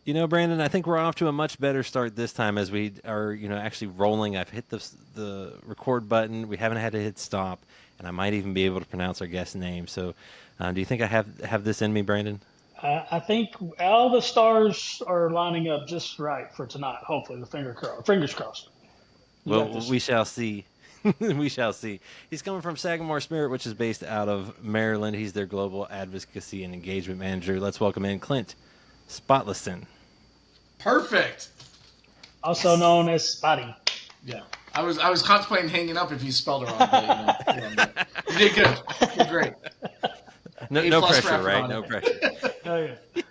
Brandon, I think we're off to a much better start this time as we are, actually rolling. I've hit the record button. We haven't had to hit stop, and I might even be able to pronounce our guest name. So, do you think I have this in me, Brandon? I think all the stars are lining up just right for tonight. Hopefully, the fingers crossed. You got Well, this. we shall see. We shall see. He's coming from Sagamore Spirit, which is based out of Maryland. He's their Global Advocacy and Engagement Manager. Let's welcome in Clint Spotleson. Perfect. Also Yes. known as Spotty. Yeah. I was contemplating hanging up if you spelled it wrong, but you did good. You did great. No, A no plus for pressure, effort right? on No it. pressure. Oh yeah.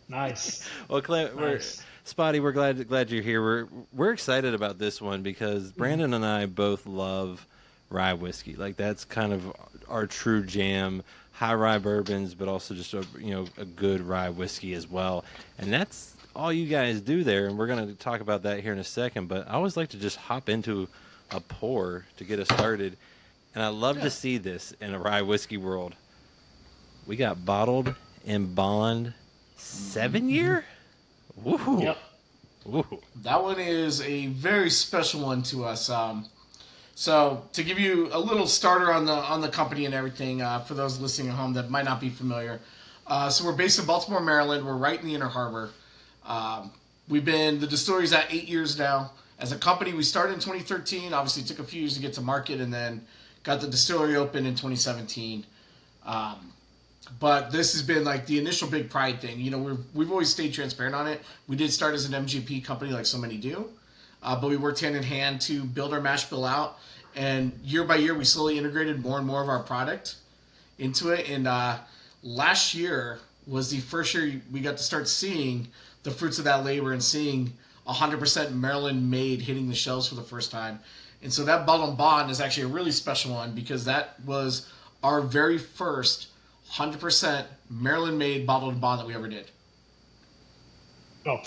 Nice. Well, Clint, Nice. Spotty, we're glad you're here. We're excited about this one because Brandon and I both love rye whiskey. Like that's kind of our true jam. High rye bourbons, but also just a good rye whiskey as well. And that's all you guys do there. And we're going to talk about that here in a second. But I always like to just hop into a pour to get us started. And I love to Yeah. see this in a rye whiskey world. We got bottled in bond 7 year. Woohoo! Yep. Woohoo! That one is a very special one to us. So to give you a little starter on the company and everything, for those listening at home that might not be familiar, so we're based in Baltimore, Maryland. We're right in the Inner Harbor. The distillery's at 8 years now. As a company, we started in 2013. Obviously, it took a few years to get to market, and then got the distillery open in 2017. But this has been like the initial big pride thing. We've always stayed transparent on it. We did start as an MGP company, like so many do, but we worked hand in hand to build our mash bill out. And year by year, we slowly integrated more and more of our product into it. And last year was the first year we got to start seeing the fruits of that labor and seeing 100% Maryland made hitting the shelves for the first time. And so that bottle and bond is actually a really special one because that was our very first 100% Maryland made bottled and bond that we ever did. Oh,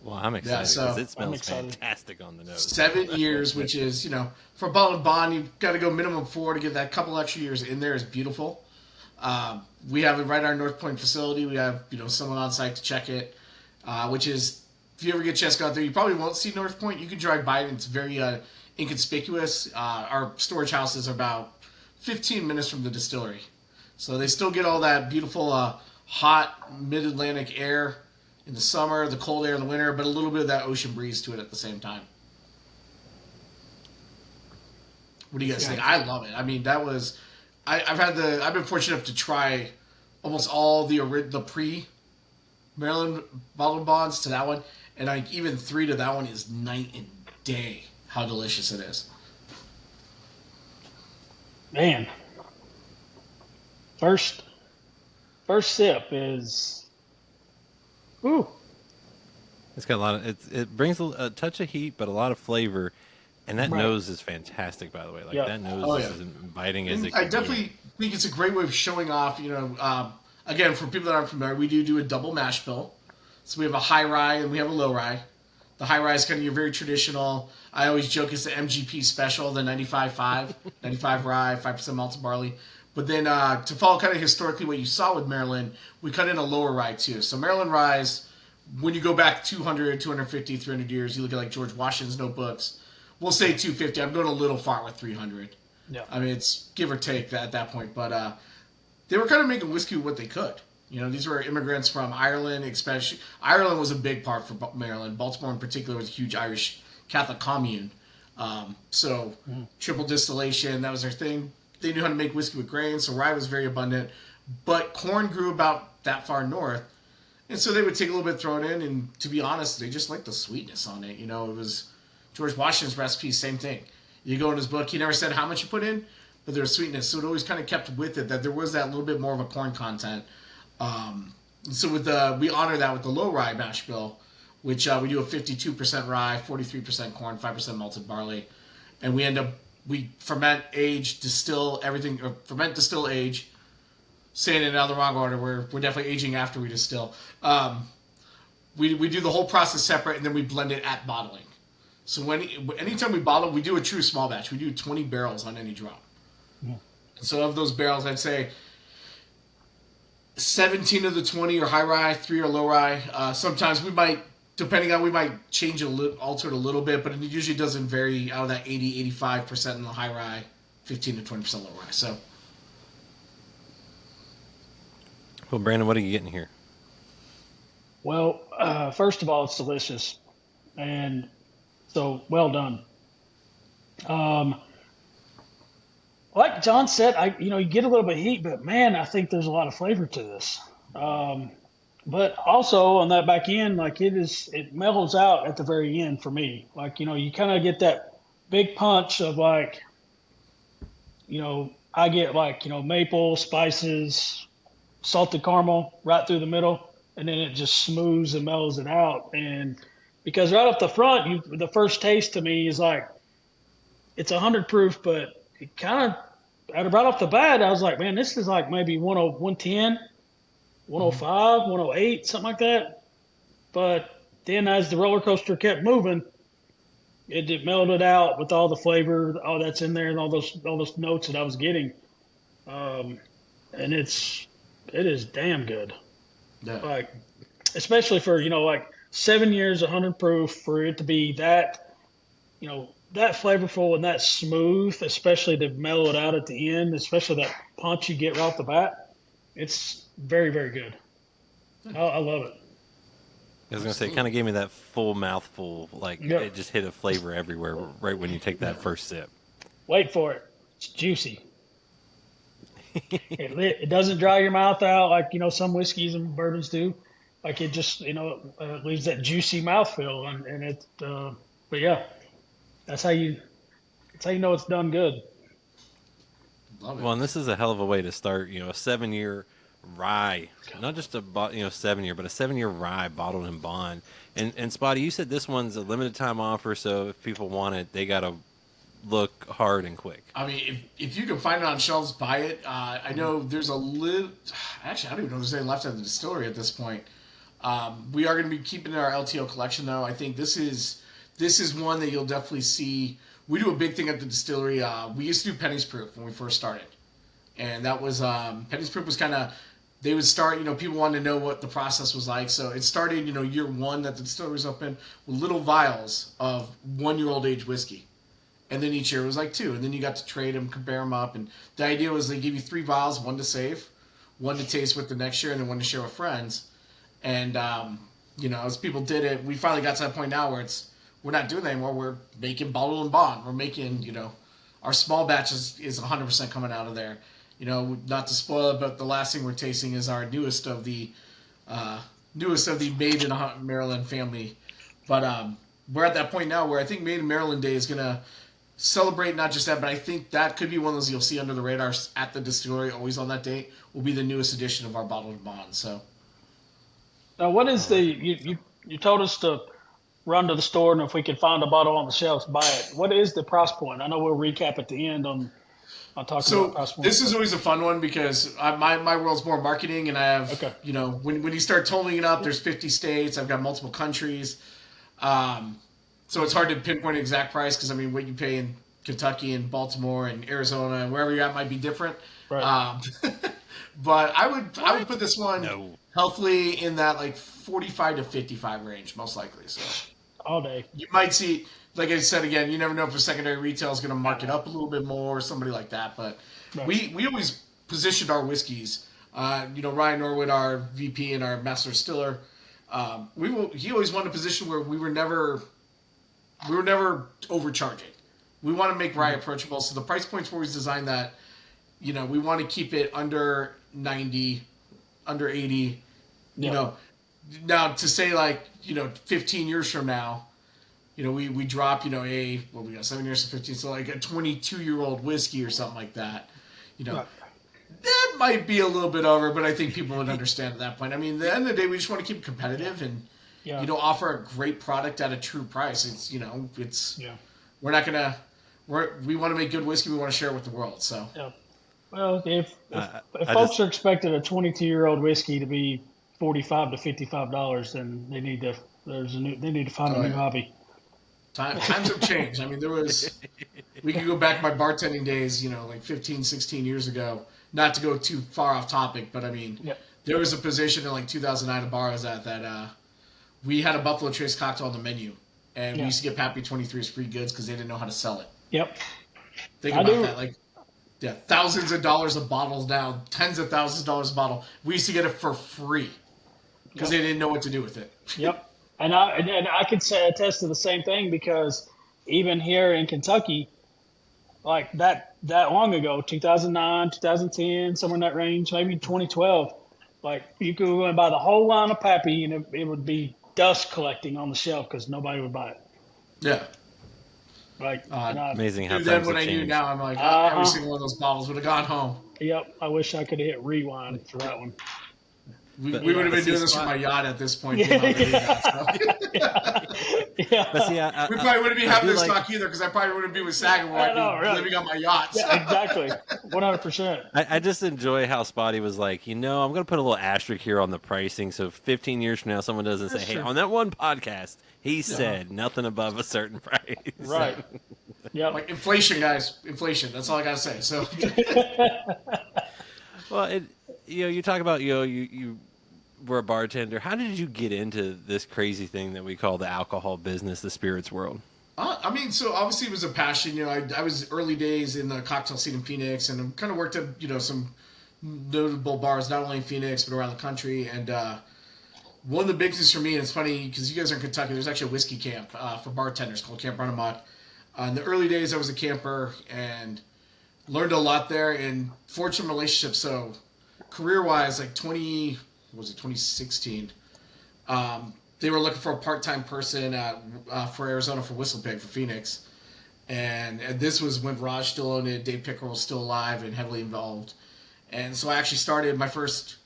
Well, I'm Yeah, excited because so it smells excited. fantastic on the nose. 7 years, which is, for a bottled and bond, you've got to go minimum 4 to get that couple extra years in there is beautiful. We have it right at our North Point facility. We have, someone on site to check it, which is, if you ever get a chance to go out there, you probably won't see North Point. You can drive by it, and it's very inconspicuous. Our storage house is about 15 minutes from the distillery. So they still get all that beautiful hot mid-Atlantic air in the summer, the cold air in the winter, but a little bit of that ocean breeze to it at the same time. What do you guys think? I love it. I mean, that was I've been fortunate enough to try almost all the pre Maryland bottled bonds to that one, and even 3 to that one is night and day how delicious it is. man. First sip is. Ooh. It's got a lot of it brings a touch of heat, but a lot of flavor, and that Right. nose is fantastic. By the way, like Yeah. that nose Oh, is yeah. as inviting as And it I can be. definitely think it's a great way of showing off. Again, for people that aren't familiar, we do a double mash bill. So we have a high rye and we have a low rye. The high rye is kind of your very traditional. I always joke it's the MGP special, the 95.5, 95 rye, 5% malted barley. But then to follow kind of historically what you saw with Maryland, we cut in a lower rye too. So Maryland ryes, when you go back 200, 250, 300 years, you look at like George Washington's notebooks, we'll say 250. I'm going a little far with 300. Yeah. I mean, it's give or take that at that point. But they were kind of making whiskey with what they could. These were immigrants from Ireland, especially. Ireland was a big part for Maryland. Baltimore, in particular, was a huge Irish Catholic commune. So triple distillation, that was their thing. They knew how to make whiskey with grain, so rye was very abundant. But corn grew about that far north. And so they would take a little bit, throw it in, and to be honest, they just liked the sweetness on it. It was George Washington's recipe, same thing. You go in his book, he never said how much you put in, but there was sweetness. So it always kind of kept with it that there was that little bit more of a corn content. So we honor that with the low rye mash bill, which we do a 52% rye, 43% corn, 5% malted barley, and we ferment, age, distill everything, or ferment, distill, age. Saying it in the wrong order, we're definitely aging after we distill. We do the whole process separate, and then we blend it at bottling. So anytime we bottle, we do a true small batch. We do 20 barrels on any drop. And so of those barrels, I'd say 17 of the 20 are high rye, 3 are low rye. Sometimes we might, we might change it, alter it a little bit, but it usually doesn't vary out of that 80-85% in the high rye, 15 to 20% low rye. So, Well, Brandon, what are you getting here? Well, first of all, it's delicious, and so well done. Um, like John said, you get a little bit of heat, but man, I think there's a lot of flavor to this. Um, but also on that back end, like it mellows out at the very end for me. Like, you kind of get that big punch of like, I get like, maple, spices, salted caramel right through the middle, and then it just smooths and mellows it out. And because right off the front, the first taste to me is like it's 100 proof, but it kind of right off the bat, I was like, man, this is like maybe 110, 105, 108, something like that. But then as the roller coaster kept moving, it mellowed out with all the flavor, all that's in there, and all those notes that I was getting. And it is damn good. yeah. Like, especially for like 7 years, 100 proof, for it to be that that flavorful and that smooth, especially to mellow it out at the end, especially that punch you get right off the bat. It's very, very good. I love it. I was gonna say, it kind of gave me that full mouthful, like Yep. it just hit a flavor everywhere right when you take that first sip. Wait for it. It's juicy. It doesn't dry your mouth out like some whiskeys and bourbons do. Like it just leaves that juicy mouthfeel, and it. But yeah, that's how you know it's done good. Love it. Well, and this is a hell of a way to start. A 7-year rye, not just a 7-year, but a 7-year rye bottled in bond. And Spotty, you said this one's a limited time offer, so if people want it, they gotta look hard and quick. I mean, if you can find it on shelves, buy it. I know there's a little. Actually, I don't even know if there's any left at the distillery at this point. We are going to be keeping it in our LTO collection, though. I think this is one that you'll definitely see. We do a big thing at the distillery. We used to do pennies proof when we first started, and that was pennies proof was kind of. They would start, people wanted to know what the process was like. So it started, year one that the distillery was open with little vials of 1-year-old age whiskey. And then each year it was like 2. And then you got to trade them, compare them up. And the idea was they give you 3 vials, 1 to save, 1 to taste with the next year, and then 1 to share with friends. And, as people did it, we finally got to that point now where we're not doing that anymore. We're making bottle and bond. We're making, our small batch is 100% coming out of there. Not to spoil it, but the last thing we're tasting is our newest of the Made in Maryland family. But we're at that point now where I think Made in Maryland Day is going to celebrate not just that, but I think that could be one of those you'll see under the radar at the distillery, always on that date, will be the newest edition of our bottled bond. So, Now, what is you told us to run to the store, and if we could find a bottle on the shelves, buy it. What is the price point? I know we'll recap at the end on talking about price point. This is always a fun one because my world's more marketing, and I have, Okay. When you start totaling it up, there's 50 states. I've got multiple countries. So it's hard to pinpoint an exact price because, what you pay in Kentucky and Baltimore and Arizona and wherever you're at might be different. Right. But I would put this one healthily in that like 45 to 55 range, most likely. So All day. you might see, like I said again, you never know if a secondary retail is going to mark it up a little bit more or somebody like that. But Right. we always positioned our whiskeys. Ryan Norwood, our VP and our master distiller, he always wanted a position where we were never overcharging. We want to make rye approachable, so the price points were always designed that, we want to keep it under 90, under 80. Yeah. Now to say 15 years from now, we drop, we got 7 years to 15, so like a 22-year-old whiskey or something like that, Right. that might be a little bit over, but I think people would understand at that point. At the end of the day, we just want to keep it competitive and, Yeah. offer a great product at a true price. We're not gonna, we want to make good whiskey. We want to share it with the world. So Yeah. Well, if I folks just- are expecting a 22-year-old whiskey to be $45 to $55, then they need to find a new yeah. hobby. times have changed. We could go back my bartending days, like 15, 16 years ago, not to go too far off topic, but Yep. There was a position in like 2009 a bar I was at that we had a Buffalo Trace cocktail on the menu, and we used to get Pappy 23's free goods because they didn't know how to sell it. Yep. Think about that. Like, yeah, thousands of dollars of bottles now, tens of thousands of dollars a bottle. We used to get it for free because they didn't know what to do with it. Yep. And I could say attest to the same thing, because even here in Kentucky, like that long ago, 2009, 2010, somewhere in that range, maybe 2012, like you could go and buy the whole line of Pappy and it would be dust collecting on the shelf because nobody would buy it. Yeah. Like amazing how Dude, times then when have I knew changed. now, I'm like, every single one of those bottles would have gone home. Yep. I wish I could have hit rewind for that one. We would have been doing this from my yacht at this point. Yeah. But see, We probably wouldn't be having this talk either, because I probably wouldn't be with Sagamore. I'd be living on my yacht. Yeah, exactly. 100%. I just enjoy how Spotty was like, I'm going to put a little asterisk here on the pricing, so 15 years from now, someone doesn't say, hey, on that one podcast, he said nothing above a certain price. Right. Yeah. Like inflation, guys. Inflation. That's all I got to say. So, well, you talk about, you were a bartender. How did you get into this crazy thing that we call the alcohol business, the spirits world? I mean, so obviously it was a passion. I was early days in the cocktail scene in Phoenix, and kind of worked at, some notable bars, not only in Phoenix, but around the country. And one of the big things for me, and it's funny because you guys are in Kentucky, there's actually a whiskey camp for bartenders called Camp Runnamott. In the early days, I was a camper and learned a lot there, and fortunate relationships. So career-wise, like 2016, they were looking for a part-time person for Arizona for Whistlepig for Phoenix, and this was when Raj still owned it, Dave Pickerel was still alive and heavily involved, and so I actually started my first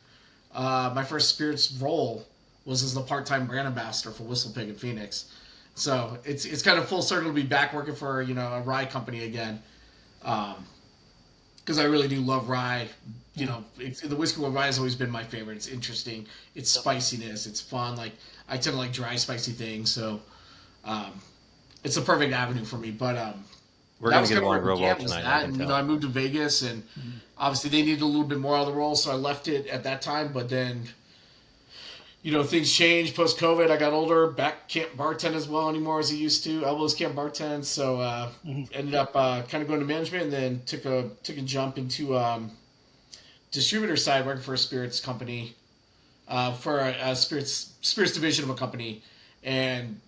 spirits role was as the part-time brand ambassador for Whistlepig in Phoenix. So it's kind of full circle to be back working for a rye company again, because I really do love rye. The whiskey with rye has always been my favorite. It's interesting. It's spiciness. It's fun. Like, I tend to like dry, spicy things. So, it's a perfect avenue for me. But we're going to get along real well tonight. I moved to Vegas, and obviously they needed a little bit more out of the role, so I left it at that time. But then, things changed post-COVID. I got older. Back can't bartend as well anymore as I used to. Elbows can't bartend. So, ended up kind of going to management, and then took a jump into distributor side, working for a spirits company, for a spirits division of a company, and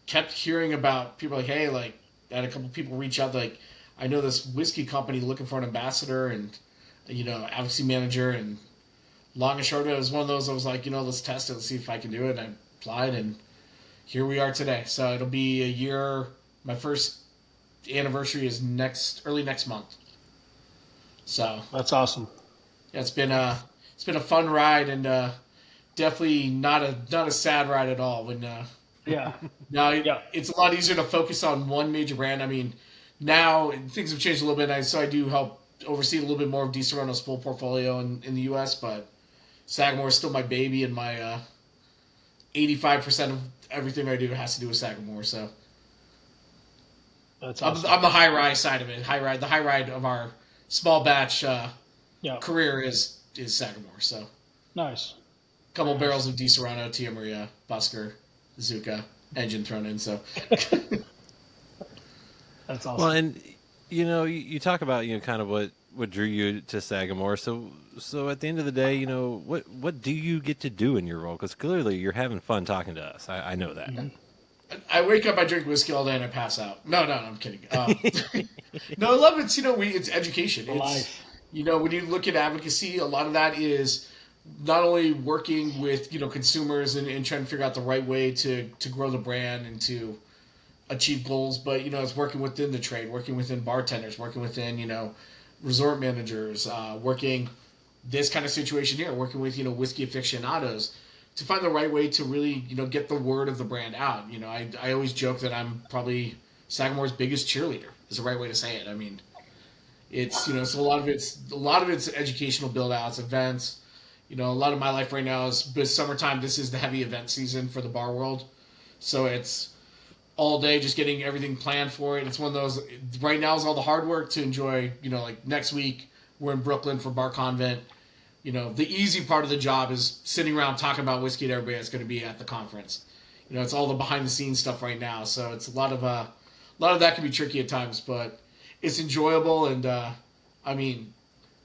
kept hearing about people like, hey, like, I had a couple people reach out, like, I know this whiskey company looking for an ambassador and, advocacy manager, and long and short of it was one of those I was like, let's test it, let's see if I can do it, and I applied, and here we are today. So it'll be a year. My first anniversary is early next month. So that's awesome. Yeah, it's been a fun ride, and definitely not a sad ride at all. When it's a lot easier to focus on one major brand. I mean, now things have changed a little bit, so I do help oversee a little bit more of DiSerrano's full portfolio in the U.S., but Sagamore is still my baby, and my 85% of everything I do has to do with Sagamore. So that's awesome. I'm the high rye side of it. The high ride of our small batch career is Sagamore. So nice. Couple barrels of DiSerrano, Tia Maria, Busker, Zuka, engine thrown in. So that's awesome. Well, and you talk about kind of what drew you to Sagamore. So at the end of the day, what do you get to do in your role? Because clearly you're having fun talking to us. I know that. Mm-hmm. I wake up, I drink whiskey all day, and I pass out. No, I'm kidding. No, I love it. It's education. Life. When you look at advocacy, a lot of that is not only working with consumers and trying to figure out the right way to grow the brand and to achieve goals, but it's working within the trade, working within bartenders, working within resort managers, working this kind of situation here, working with whiskey aficionados to find the right way to really get the word of the brand out. I always joke that I'm probably Sagamore's biggest cheerleader, is the right way to say it. I mean, it's so a lot of it's educational build outs, events. A lot of my life right now is summertime. This is the heavy event season for the bar world, so it's all day just getting everything planned for it. It's one of those. Right now is all the hard work to enjoy. Like next week we're in Brooklyn for Bar Convent. the easy part of the job is sitting around talking about whiskey to everybody that's going to be at the conference. It's all the behind the scenes stuff right now, so it's a lot of that can be tricky at times, but it's enjoyable. And I mean,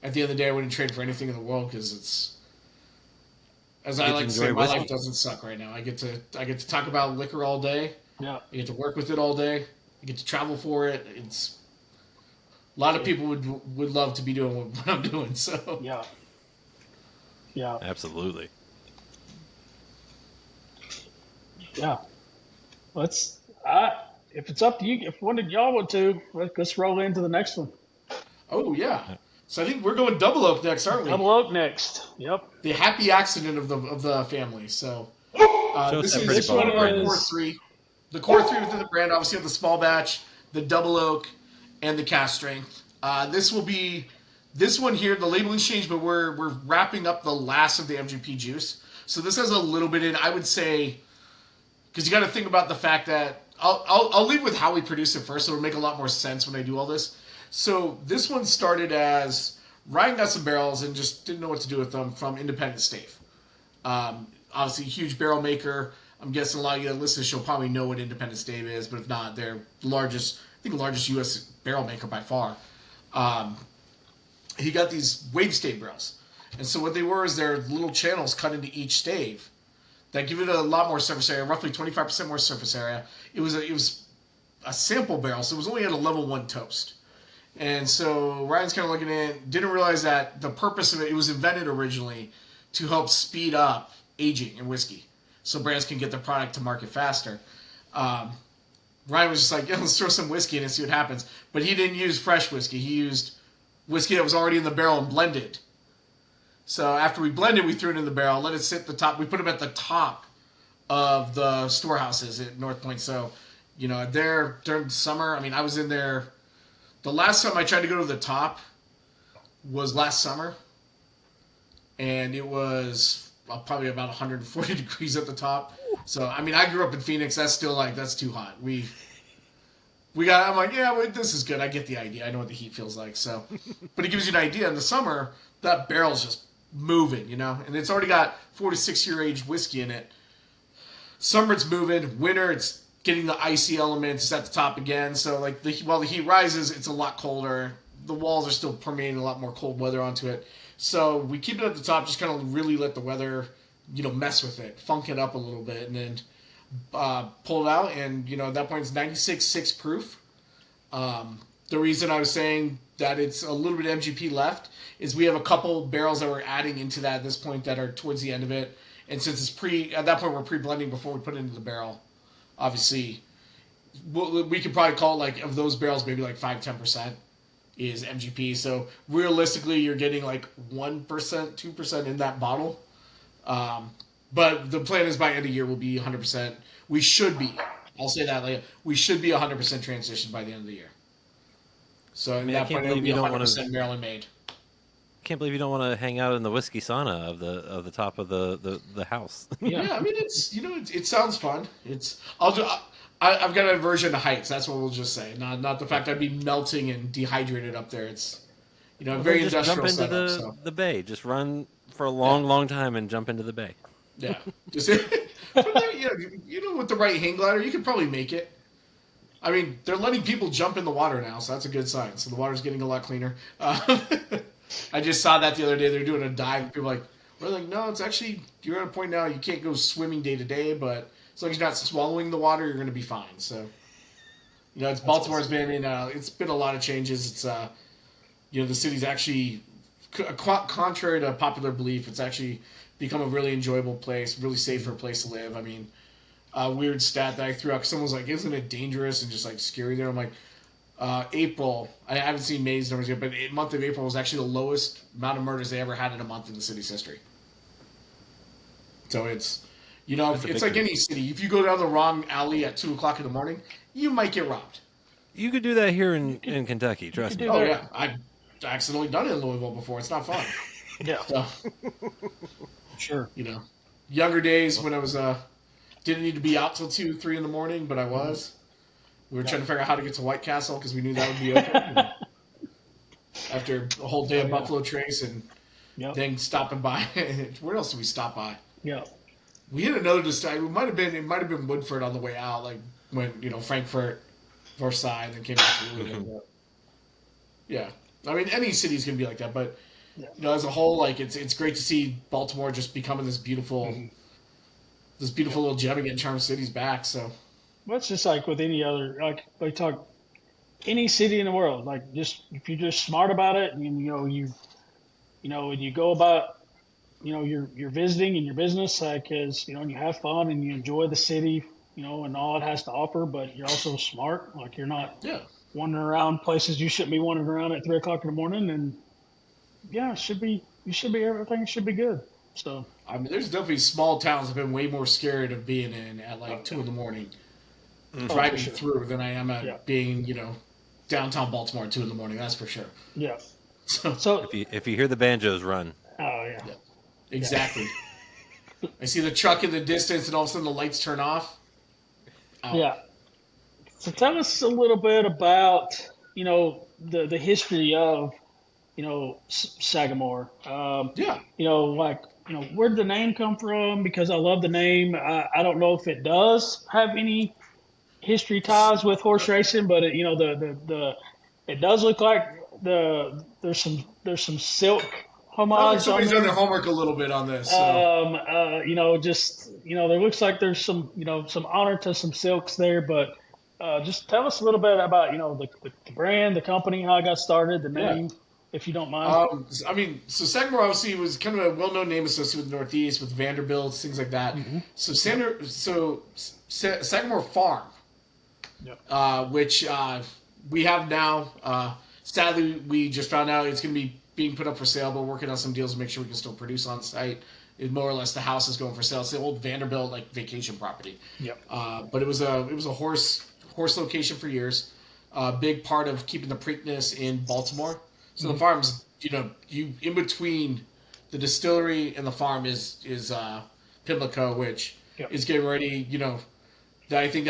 at the end of the day, I wouldn't trade for anything in the world because it's, as I like to say, my life doesn't suck right now. I get to talk about liquor all day. Yeah. I get to work with it all day. I get to travel for it. It's a lot of people would love to be doing what I'm doing. So yeah, absolutely. Yeah. If it's up to you, if one of y'all want to, let's roll into the next one. Oh yeah. So I think we're going double oak next, aren't we? Double oak next. Yep. The happy accident of the family. So this one of our core three. The core three within the brand, obviously, have the small batch, the double oak, and the cask strength. This one here, the labeling's changed, but we're wrapping up the last of the MGP juice. So this has a little bit in, I would say, because you got to think about the fact that I'll leave with how we produce it first, so it'll make a lot more sense when I do all this. So this one started as Ryan got some barrels and just didn't know what to do with them from Independent Stave. Obviously, a huge barrel maker. I'm guessing a lot of you that listen to the show probably know what Independent Stave is, but if not, they're the largest U.S. barrel maker by far. He got these wave stave barrels. And so what they were is they're little channels cut into each stave that give it a lot more surface area, roughly 25% more surface area. It was a sample barrel, so it was only at a level 1 toast. And so Ryan's kind of looking at it, didn't realize that the purpose of it was invented originally to help speed up aging in whiskey, so brands can get their product to market faster. Ryan was just like, yeah, let's throw some whiskey in and see what happens. But he didn't use fresh whiskey. He used whiskey that was already in the barrel and blended. So after we blended, we threw it in the barrel, let it sit at the top. We put them at the top of the storehouses at North Point. So, there during the summer, I mean, I was in there. The last time I tried to go to the top was last summer. And it was probably about 140 degrees at the top. So, I mean, I grew up in Phoenix. That's still that's too hot. I'm like, yeah, this is good. I get the idea. I know what the heat feels like. So, but it gives you an idea. In the summer, that barrel's just moving, and it's already got 4 to 6 year aged whiskey in it. Summer, it's moving. Winter, it's getting the icy elements. It's at the top again. So, while the heat rises, it's a lot colder. The walls are still permeating a lot more cold weather onto it. So we keep it at the top, just kind of really let the weather, mess with it, funk it up a little bit, and then pull it out. And, at that point, it's 96.6 proof. The reason I was saying that it's a little bit MGP left is we have a couple barrels that we're adding into that at this point that are towards the end of it. And since it's at that point, we're pre-blending before we put it into the barrel. Obviously, we could probably call of those barrels, maybe 5-10%. Is MGP. So realistically, you're getting 1%, 2% in that bottle. But the plan is by end of year we'll be 100%. We should be. I'll say that we should be 100% transitioned by the end of the year. So at that point it'll be 100% Maryland made. Can't believe you don't want to hang out in the whiskey sauna of the top of the house. Yeah, I mean it sounds fun. I've got an aversion to heights. That's what we'll just say. Not the fact I'd be melting and dehydrated up there. It's very industrial setup. Jump into the bay. Just run for a long time and jump into the bay. Yeah, just from there, with the right hang glider, you could probably make it. I mean, they're letting people jump in the water now, so that's a good sign. So the water's getting a lot cleaner. I just saw that the other day. They're doing a dive. People we're like, no, it's actually you're at a point now you can't go swimming day to day, but as long as you're not swallowing the water, you're going to be fine. So, Baltimore's been in. It's been a lot of changes. It's the city's actually, contrary to popular belief, it's actually become a really enjoyable place, really safer place to live. I mean, a weird stat that I threw out because someone was like, "Isn't it dangerous and just scary there?" I'm like, April. I haven't seen May's numbers yet, but the month of April was actually the lowest amount of murders they ever had in a month in the city's history. So it's. It's like any city. If you go down the wrong alley at 2:00 in the morning, you might get robbed. You could do that here in Kentucky. Trust me. Oh yeah, I've accidentally done it in Louisville before. It's not fun. Yeah. So, sure. Younger days when I was didn't need to be out till 2, 3 in the morning, but I was. We were trying to figure out how to get to White Castle because we knew that would be open. After a whole day of Buffalo Trace and Yep. then stopping by. Where else did we stop by? Yep. We hit another destination. It might have been Woodford on the way out, like when Frankfurt, Versailles, and then came back to Louisville. Yeah, I mean any city's gonna be like that, but Yeah. as a whole, like it's great to see Baltimore just becoming this beautiful, little gem again. Charm City's back, so Well, it's just like with any other, like they talk, any city in the world. Like just if you're just smart about it, and and you go about, you're visiting and your business, like as and you have fun and you enjoy the city, and all it has to offer, but you're also smart. Like you're not yeah. wandering around places you shouldn't be wandering around at 3 o'clock in the morning, and yeah, everything should be good. So I mean, there's definitely small towns I've been way more scared of being in at like 2 in the morning, driving sure. through than I am at Yeah. being, downtown Baltimore at 2 in the morning. That's for sure. yeah. So, So If you hear the banjos, run. oh yeah. yeah, exactly. I see the truck in the distance, and all of a sudden the lights turn off. Out. Yeah. So tell us a little bit about, the history of, Sagamore. Yeah. Where did the name come from? Because I love the name. I don't know if it does have any history ties with horse racing, but it does look like there's some silk homage on Somebody's done there. their homework a little bit on this. So. There looks like there's some honor to some silks there, but just tell us a little bit about, the brand, the company, how it got started, the name, if you don't mind. I mean, so Sagamore obviously was kind of a well-known name associated with the Northeast, with Vanderbilt, things like that. Mm-hmm. So Sagamore Farm, Yep. which we have now. Sadly, we just found out it's going to be being put up for sale, but we're working on some deals to make sure we can still produce on site. It, more or less, the house is going for sale. It's the old Vanderbilt vacation property. Yep. But it was a horse location for years. A big part of keeping the Preakness in Baltimore. So the farm's, you in between the distillery and the farm is Pimlico, which Yep. is getting ready. I think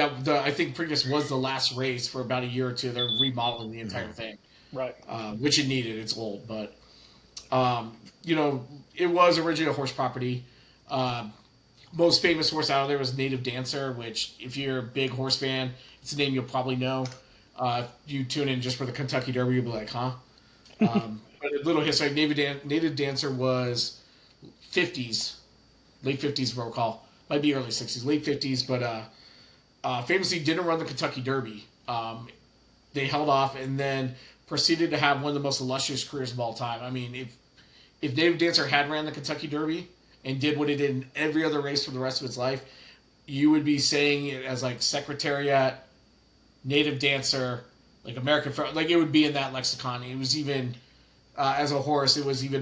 Preakness was the last race for about a year or two. They're remodeling the entire thing, Right. which it needed. It's old, but it was originally a horse property. Most famous horse out there was Native Dancer, which if you're a big horse fan, it's a name you'll probably know. If you tune in just for the Kentucky Derby, you'll be like, huh? But a little history, Native Dancer was 50s, late 50s, if I recall. Might be early 60s, late 50s, but famously didn't run the Kentucky Derby. They held off and then proceeded to have one of the most illustrious careers of all time. I mean, if Native Dancer had ran the Kentucky Derby and did what it did in every other race for the rest of its life, you would be saying it as like Secretariat, Native Dancer, like American, like it would be in that lexicon. It was even as a horse. It was even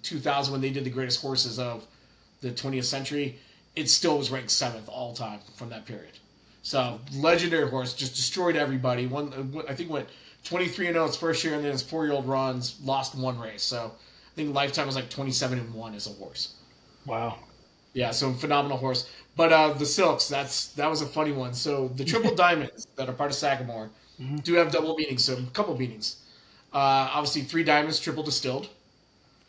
2000 when they did the greatest horses of the 20th century. It still was ranked 7th all time from that period. So legendary horse, just destroyed everybody. I think went 23-0 its first year, and then his 4-year-old runs, lost one race. So I think lifetime was like 27-1 as a horse. Wow. Yeah, so phenomenal horse. But the silks, that was a funny one. So the triple diamonds that are part of Sagamore do have double meanings, so a couple meanings. Obviously, 3 diamonds, triple distilled.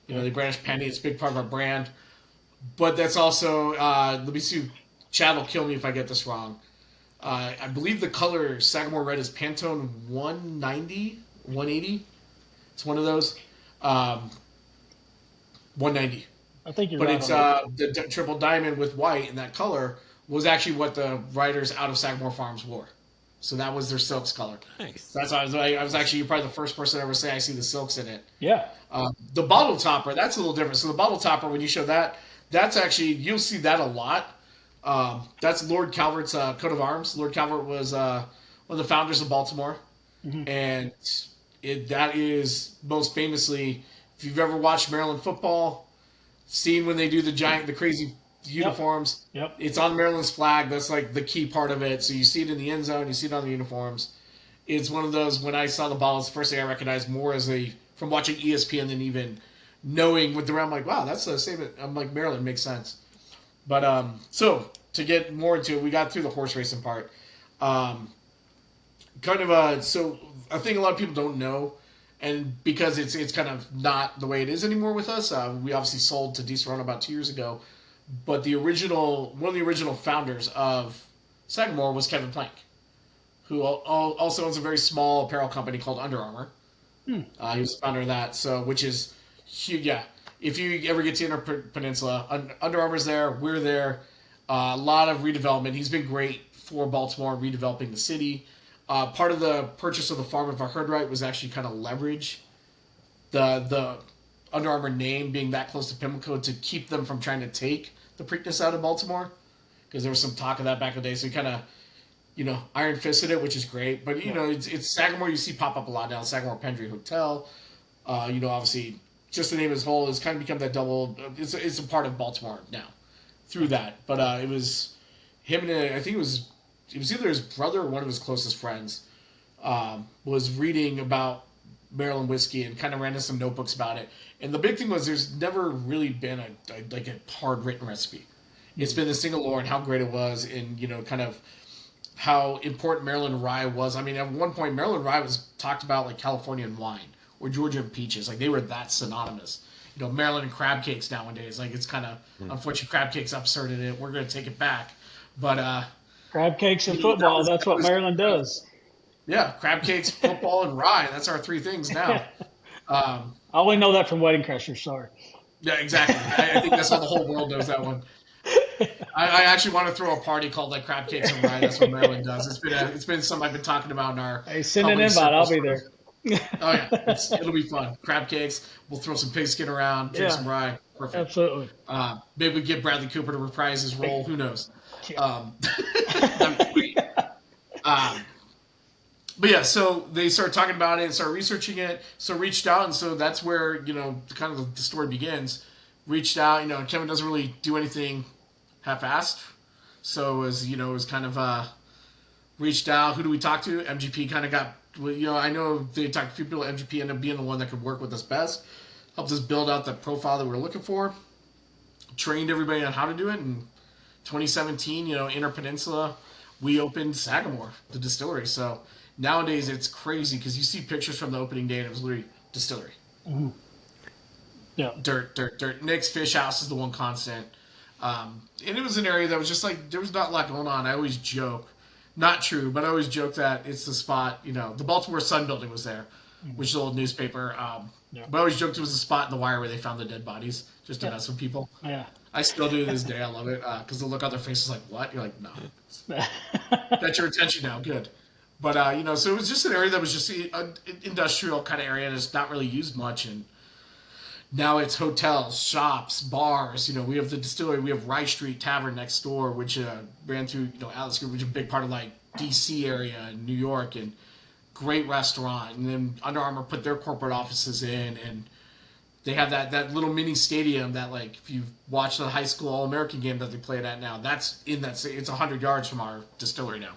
They branch penny. It's a big part of our brand. But that's also, let me see, Chad will kill me if I get this wrong. I believe the color Sagamore Red is Pantone 190, 180. It's one of those. 190. I think you're But right. it's on that. the triple diamond with white, and that color was actually what the riders out of Sagamore Farms wore. So that was their silks color. Nice. So that's why I was actually probably the first person to ever say I see the silks in it. Yeah. The bottle topper, that's a little different. So the bottle topper, when you show that, that's actually, you'll see that a lot. That's Lord Calvert's coat of arms. Lord Calvert was one of the founders of Baltimore. And that is most famously, if you've ever watched Maryland football, seen when they do the crazy uniforms, Yep. it's on Maryland's flag. That's like the key part of it. So you see it in the end zone, you see it on the uniforms. It's one of those, when I saw the bottles, the first thing I recognized more as from watching ESPN than even knowing what I'm like, wow, that's the same. I'm like, Maryland makes sense. But so to get more into it, we got through the horse racing part. So I think a lot of people don't know And because it's kind of not the way it is anymore with us, we obviously sold to Disaronno about 2 years ago. But one of the original founders of Sagamore was Kevin Plank, who also owns a very small apparel company called Under Armour. He was the founder of that, so which is huge. Yeah, if you ever get to Inner Peninsula, Under Armour's there. We're there. A lot of redevelopment. He's been great for Baltimore, redeveloping the city. Part of the purchase of the farm, if I heard right, was actually kind of leverage the Under Armour name being that close to Pimlico to keep them from trying to take the Preakness out of Baltimore, because there was some talk of that back in the day. So he kind of, iron fisted it, which is great. But it's Sagamore. You see pop up a lot now. Sagamore Pendry Hotel. Obviously, just the name as a whole has kind of become that double. It's a part of Baltimore now through that. But it was him and I think it was either his brother or one of his closest friends was reading about Maryland whiskey and kind of ran into some notebooks about it. And the big thing was there's never really been a hard written recipe. It's been the single lore and how great it was, and kind of how important Maryland rye was. I mean, at one point Maryland rye was talked about like Californian wine or Georgian peaches. Like they were that synonymous. Maryland and crab cakes nowadays. Like it's kind of unfortunately crab cakes absurded it. We're going to take it back, but crab cakes and football. That's what Maryland does. Yeah, crab cakes, football, and rye. That's our three things now. I only know that from Wedding Crashers. Sorry. Yeah, exactly. I think that's how the whole world knows that one. I actually want to throw a party called like crab cakes and rye. That's what Maryland does. It's been something I've been talking about in our. Hey, send an invite. I'll be there. Oh yeah, it'll be fun. Crab cakes. We'll throw some pigskin around, drink some rye. Perfect. Absolutely. Maybe we get Bradley Cooper to reprise his role. Who knows? But yeah, so they started talking about it and started researching it. So reached out, and so that's where kind of the story begins. Reached out, Kevin doesn't really do anything half-assed, so it was kind of reached out. Who do we talk to? MGP kind of got. I know they talked to a few people. MGP ended up being the one that could work with us best, helped us build out the profile that we were looking for, trained everybody on how to do it. In 2017, Inner Peninsula, we opened Sagamore, the distillery. So nowadays it's crazy because you see pictures from the opening day and it was literally distillery. Mm-hmm. Yeah. Dirt. Nick's Fish House is the one constant. And it was an area that was just like, there was not a lot going on. I always joke. Not true, but I always joke that it's the spot, the Baltimore Sun building was there, which is an old newspaper. But I always joked it was the spot in the wire where they found the dead bodies, just to mess with people. Yeah. I still do to this day. I love it, because the look on their faces like, what? You're like, no. That's your attention now. Good. But, so it was just an area that was just an industrial kind of area that's not really used much. And now it's hotels, shops, bars. We have the distillery. We have Rye Street Tavern next door, which ran through, Alice Group, which is a big part of like D.C. area and New York, and great restaurant. And then Under Armour put their corporate offices in, and they have that little mini stadium that, like, if you watch the high school All-American game that they play at now, that's in that. It's 100 yards from our distillery now.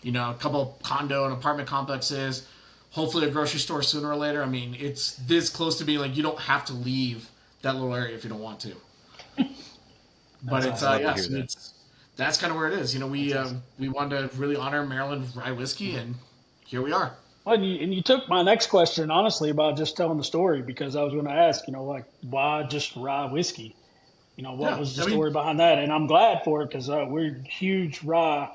A couple condo and apartment complexes. Hopefully a grocery store sooner or later. I mean, it's this close to being like you don't have to leave that little area if you don't want to. But it's that's kind of where it is. We wanted to really honor Maryland rye whiskey, and here we are. Well, and you took my next question, honestly, about just telling the story, because I was going to ask, why just rye whiskey? What was the story behind that? And I'm glad for it, because we're huge rye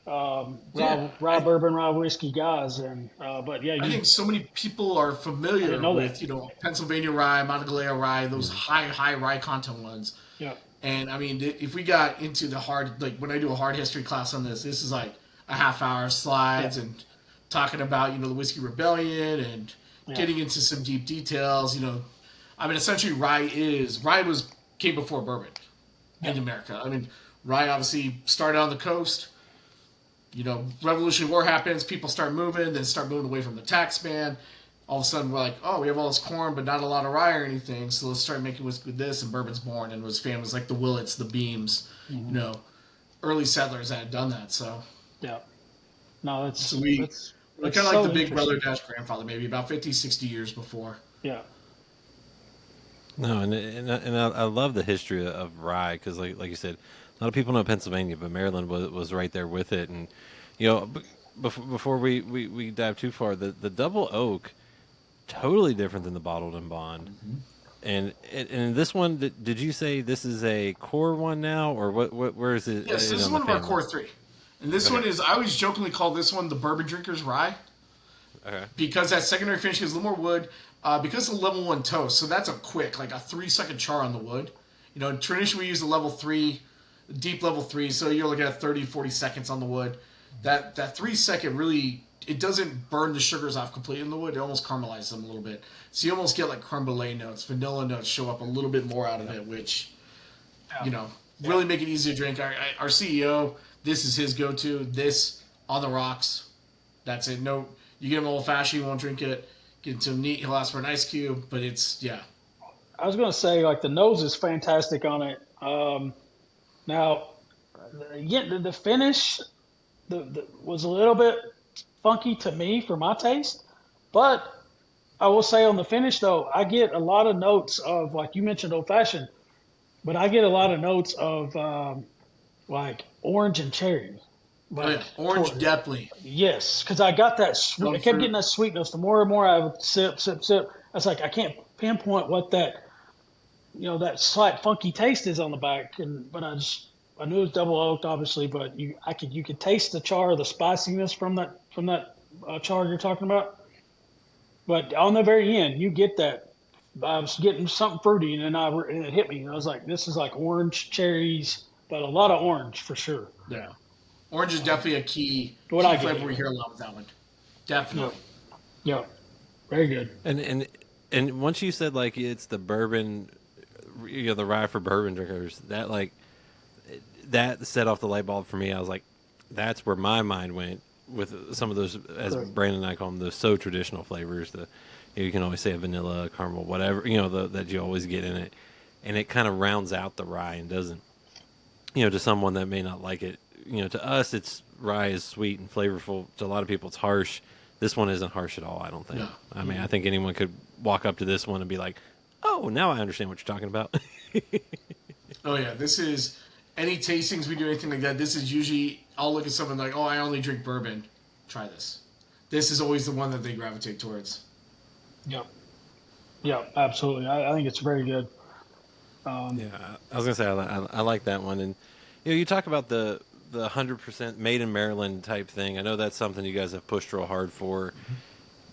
bourbon, rye whiskey guys, and but yeah, I think so many people are familiar with Pennsylvania rye, Monongahela rye, those high rye content ones. Yeah. And I mean, if we got into the hard, like when I do a hard history class on this is like a half hour slides and talking about the Whiskey Rebellion and getting into some deep details. I mean, essentially rye came before bourbon in America. I mean, rye obviously started on the coast. Revolutionary War happens, people start moving, then start moving away from the tax man. All of a sudden, we're like, oh, we have all this corn, but not a lot of rye or anything, so let's start making whiskey with this, and bourbon's born, and it was families like the Willets, the Beams, early settlers that had done that, so. Yeah. No, we're kind of like the big brother dash grandfather, maybe about 50, 60 years before. Yeah. No, and I love the history of rye, because like you said, a lot of people know Pennsylvania, but Maryland was right there with it. And, before we dive too far, the double oak totally different than the bottled and bond. And this one, did you say this is a core one now, or what? Where is it? Yes, this is one of our core 3. And this one is, I always jokingly call this one the Bourbon Drinker's Rye. Okay. Because that secondary finish is a little more wood. Because it's a level 1 toast, so that's a quick, like a 3-second char on the wood. You know, traditionally we use a level 3, deep level 3, so you're looking at 30, 40 seconds on the wood. That 3-second really, it doesn't burn the sugars off completely in the wood. It almost caramelizes them a little bit. So you almost get like creme brulee notes, vanilla notes show up a little bit more out of it, which, you know, really make it easy to drink. Our CEO, this is his go-to. This, on the rocks. That's it. No, you get him old-fashioned, you won't drink it. Get him neat, he'll ask for an ice cube, but it's, yeah. I was going to say, like, the nose is fantastic on it. Now, again, the finish was a little bit funky to me for my taste, but I will say on the finish, though, I get a lot of notes of, like you mentioned, old-fashioned, but I get a lot of notes of, like, orange and cherry. Like, orange, definitely. Yes, because I got that sweet. I kept getting that sweetness. The more and more I would sip. I was like, I can't pinpoint what that, that slight funky taste is on the back. But I knew it was double oaked, obviously. But you could taste the char, the spiciness from that char you're talking about. But on the very end, you get that. I was getting something fruity, and it hit me. And I was like, this is like orange, cherries, but a lot of orange for sure. Yeah. Orange is definitely a key flavor we hear a lot with that one. Definitely. Yeah. Very good. And once you said like it's the bourbon, the rye for bourbon drinkers, that set off the light bulb for me. I was like, that's where my mind went with some of those, as Brandon and I call them, those so traditional flavors. You can always say a vanilla, caramel, whatever, that you always get in it, and it kind of rounds out the rye and doesn't, to someone that may not like it. To us, rye is sweet and flavorful. To a lot of people, it's harsh. This one isn't harsh at all, I don't think. No. I mean, I think anyone could walk up to this one and be like, oh, now I understand what you're talking about. Oh, yeah. This is, any tastings we do, anything like that, this is usually, I'll look at someone like, oh, I only drink bourbon. Try this. This is always the one that they gravitate towards. Yep. Yeah, absolutely. I think it's very good. I was going to say, I like that one. And, you talk about the 100% made in Maryland type thing. I know that's something you guys have pushed real hard for. Mm-hmm.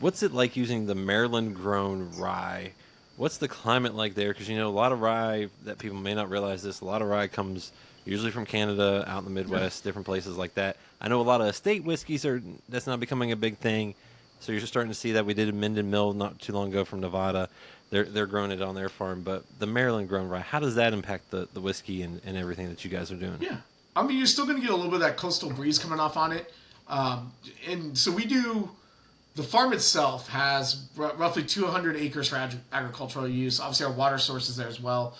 What's it like using the Maryland grown rye? What's the climate like there? Because, a lot of rye, that people may not realize this, a lot of rye comes usually from Canada, out in the Midwest, different places like that. I know a lot of estate whiskeys that's not becoming a big thing. So you're just starting to see that. We did a Minden Mill not too long ago from Nevada. They're growing it on their farm. But the Maryland grown rye, how does that impact the whiskey and everything that you guys are doing? Yeah. I mean, you're still going to get a little bit of that coastal breeze coming off on it. And so the farm itself has roughly 200 acres for agricultural use. Obviously, our water source is there as well.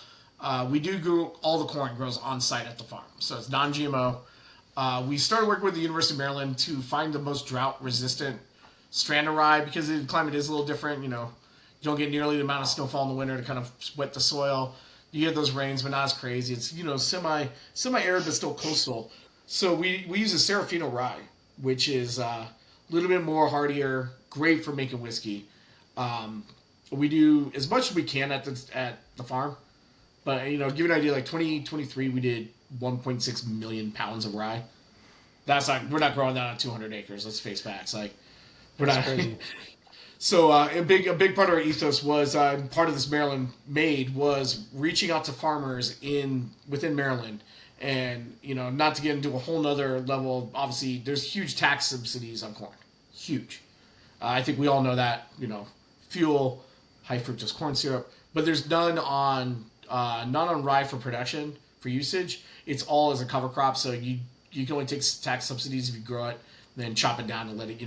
We do grow, all the corn grows on site at the farm. So it's non-GMO. We started working with the University of Maryland to find the most drought-resistant strand of rye because the climate is a little different. You don't get nearly the amount of snowfall in the winter to kind of wet the soil. You get those rains, but not as crazy. It's, semi-arid, but still coastal. So we use a Serafino rye, which is a little bit more hardier, great for making whiskey. We do as much as we can at the farm. But, give you an idea, like 2023, we did 1.6 million pounds of rye. That's like, we're not growing that on 200 acres. Let's face facts. Like, we're not. So a big part of our ethos was part of this Maryland Made was reaching out to farmers within Maryland, and not to get into a whole nother level. Obviously, there's huge tax subsidies on corn, huge. I think we all know that. Fuel, high fructose corn syrup, but there's none on rye for production for usage. It's all as a cover crop, so you can only take tax subsidies if you grow it, and then chop it down and let it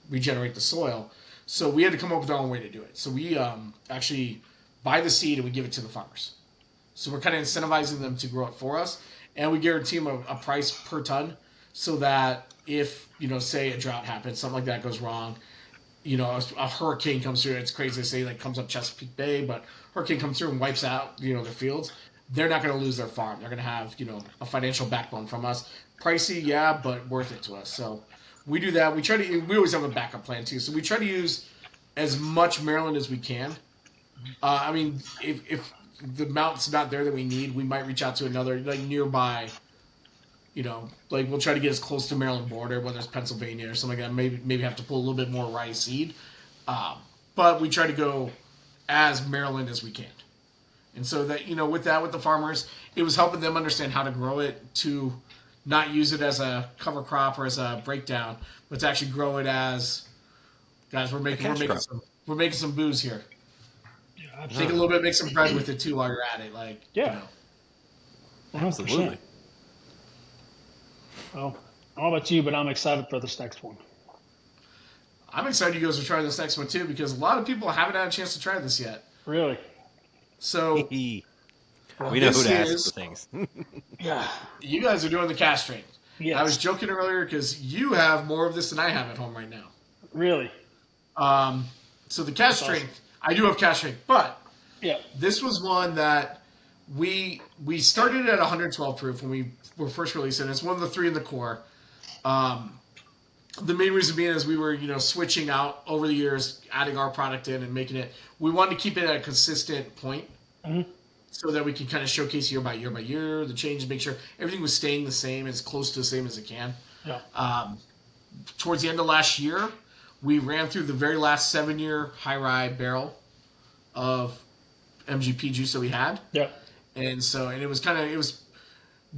regenerate the soil. So we had to come up with our own way to do it. So we actually buy the seed and we give it to the farmers. So we're kind of incentivizing them to grow it for us. And we guarantee them a price per ton so that if, say a drought happens, something like that goes wrong, a hurricane comes through. It's crazy to say like comes up Chesapeake Bay, but hurricane comes through and wipes out, their fields. They're not going to lose their farm. They're going to have, a financial backbone from us. Pricey, yeah, but worth it to us. So we do that. We always have a backup plan too. So we try to use as much Maryland as we can. I mean, if the amount's not there that we need, we might reach out to another like nearby. Like we'll try to get as close to Maryland border, whether it's Pennsylvania or something like that. Maybe have to pull a little bit more rye seed, but we try to go as Maryland as we can. And so that with the farmers, it was helping them understand how to grow it, to not use it as a cover crop or as a breakdown, but to actually grow it as, guys, we're making some booze here. Yeah, Take a little bit, make some bread with it too while you're at it. Like, yeah, absolutely. Well, I don't know about you, but I'm excited for this next one. I'm excited you guys are trying this next one too, because a lot of people haven't had a chance to try this yet. Really? So we know who to ask for things. Yeah. You guys are doing the Cask Strength. Yes. I was joking earlier because you have more of this than I have at home right now. Really? So the Cask Strength, I do have Cask Strength, but Yeah. this was one that we started at 112 proof when we were first releasing. It's one of the 3 in the core. The main reason being is we were, switching out over the years, adding our product in and making it. We wanted to keep it at a consistent point, so that we can kind of showcase year by year the changes, make sure everything was staying the same, as close to the same as it can. Yeah. Towards the end of last year, we ran through the very last 7-year high rye barrel of MGP juice that we had. Yeah. And it was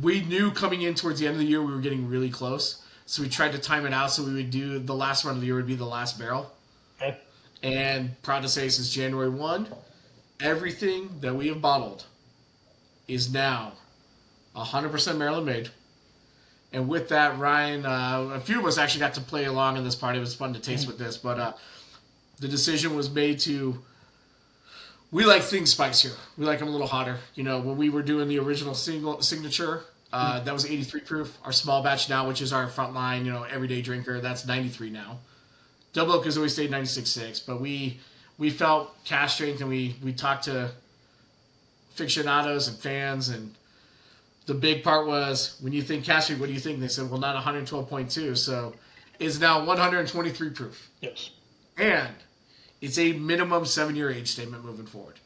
we knew coming in towards the end of the year we were getting really close. So we tried to time it out so we would do the last run of the year would be the last barrel. Okay. And proud to say since January 1, everything that we have bottled is now 100% Maryland made. And with that, Ryan, a few of us actually got to play along in this party. It was fun to taste with this, but the decision was made to. We like things spicier. We like them a little hotter. When we were doing the original signature, that was 83 proof. Our small batch now, which is our frontline, everyday drinker, that's 93 now. Double Oak has always stayed 96.6, but we felt Cask Strength, and we talked to aficionados and fans, and the big part was, when you think Cask Strength, what do you think? They said, well, not 112.2, so it's now 123 proof. Yes. And it's a minimum 7-year age statement moving forward.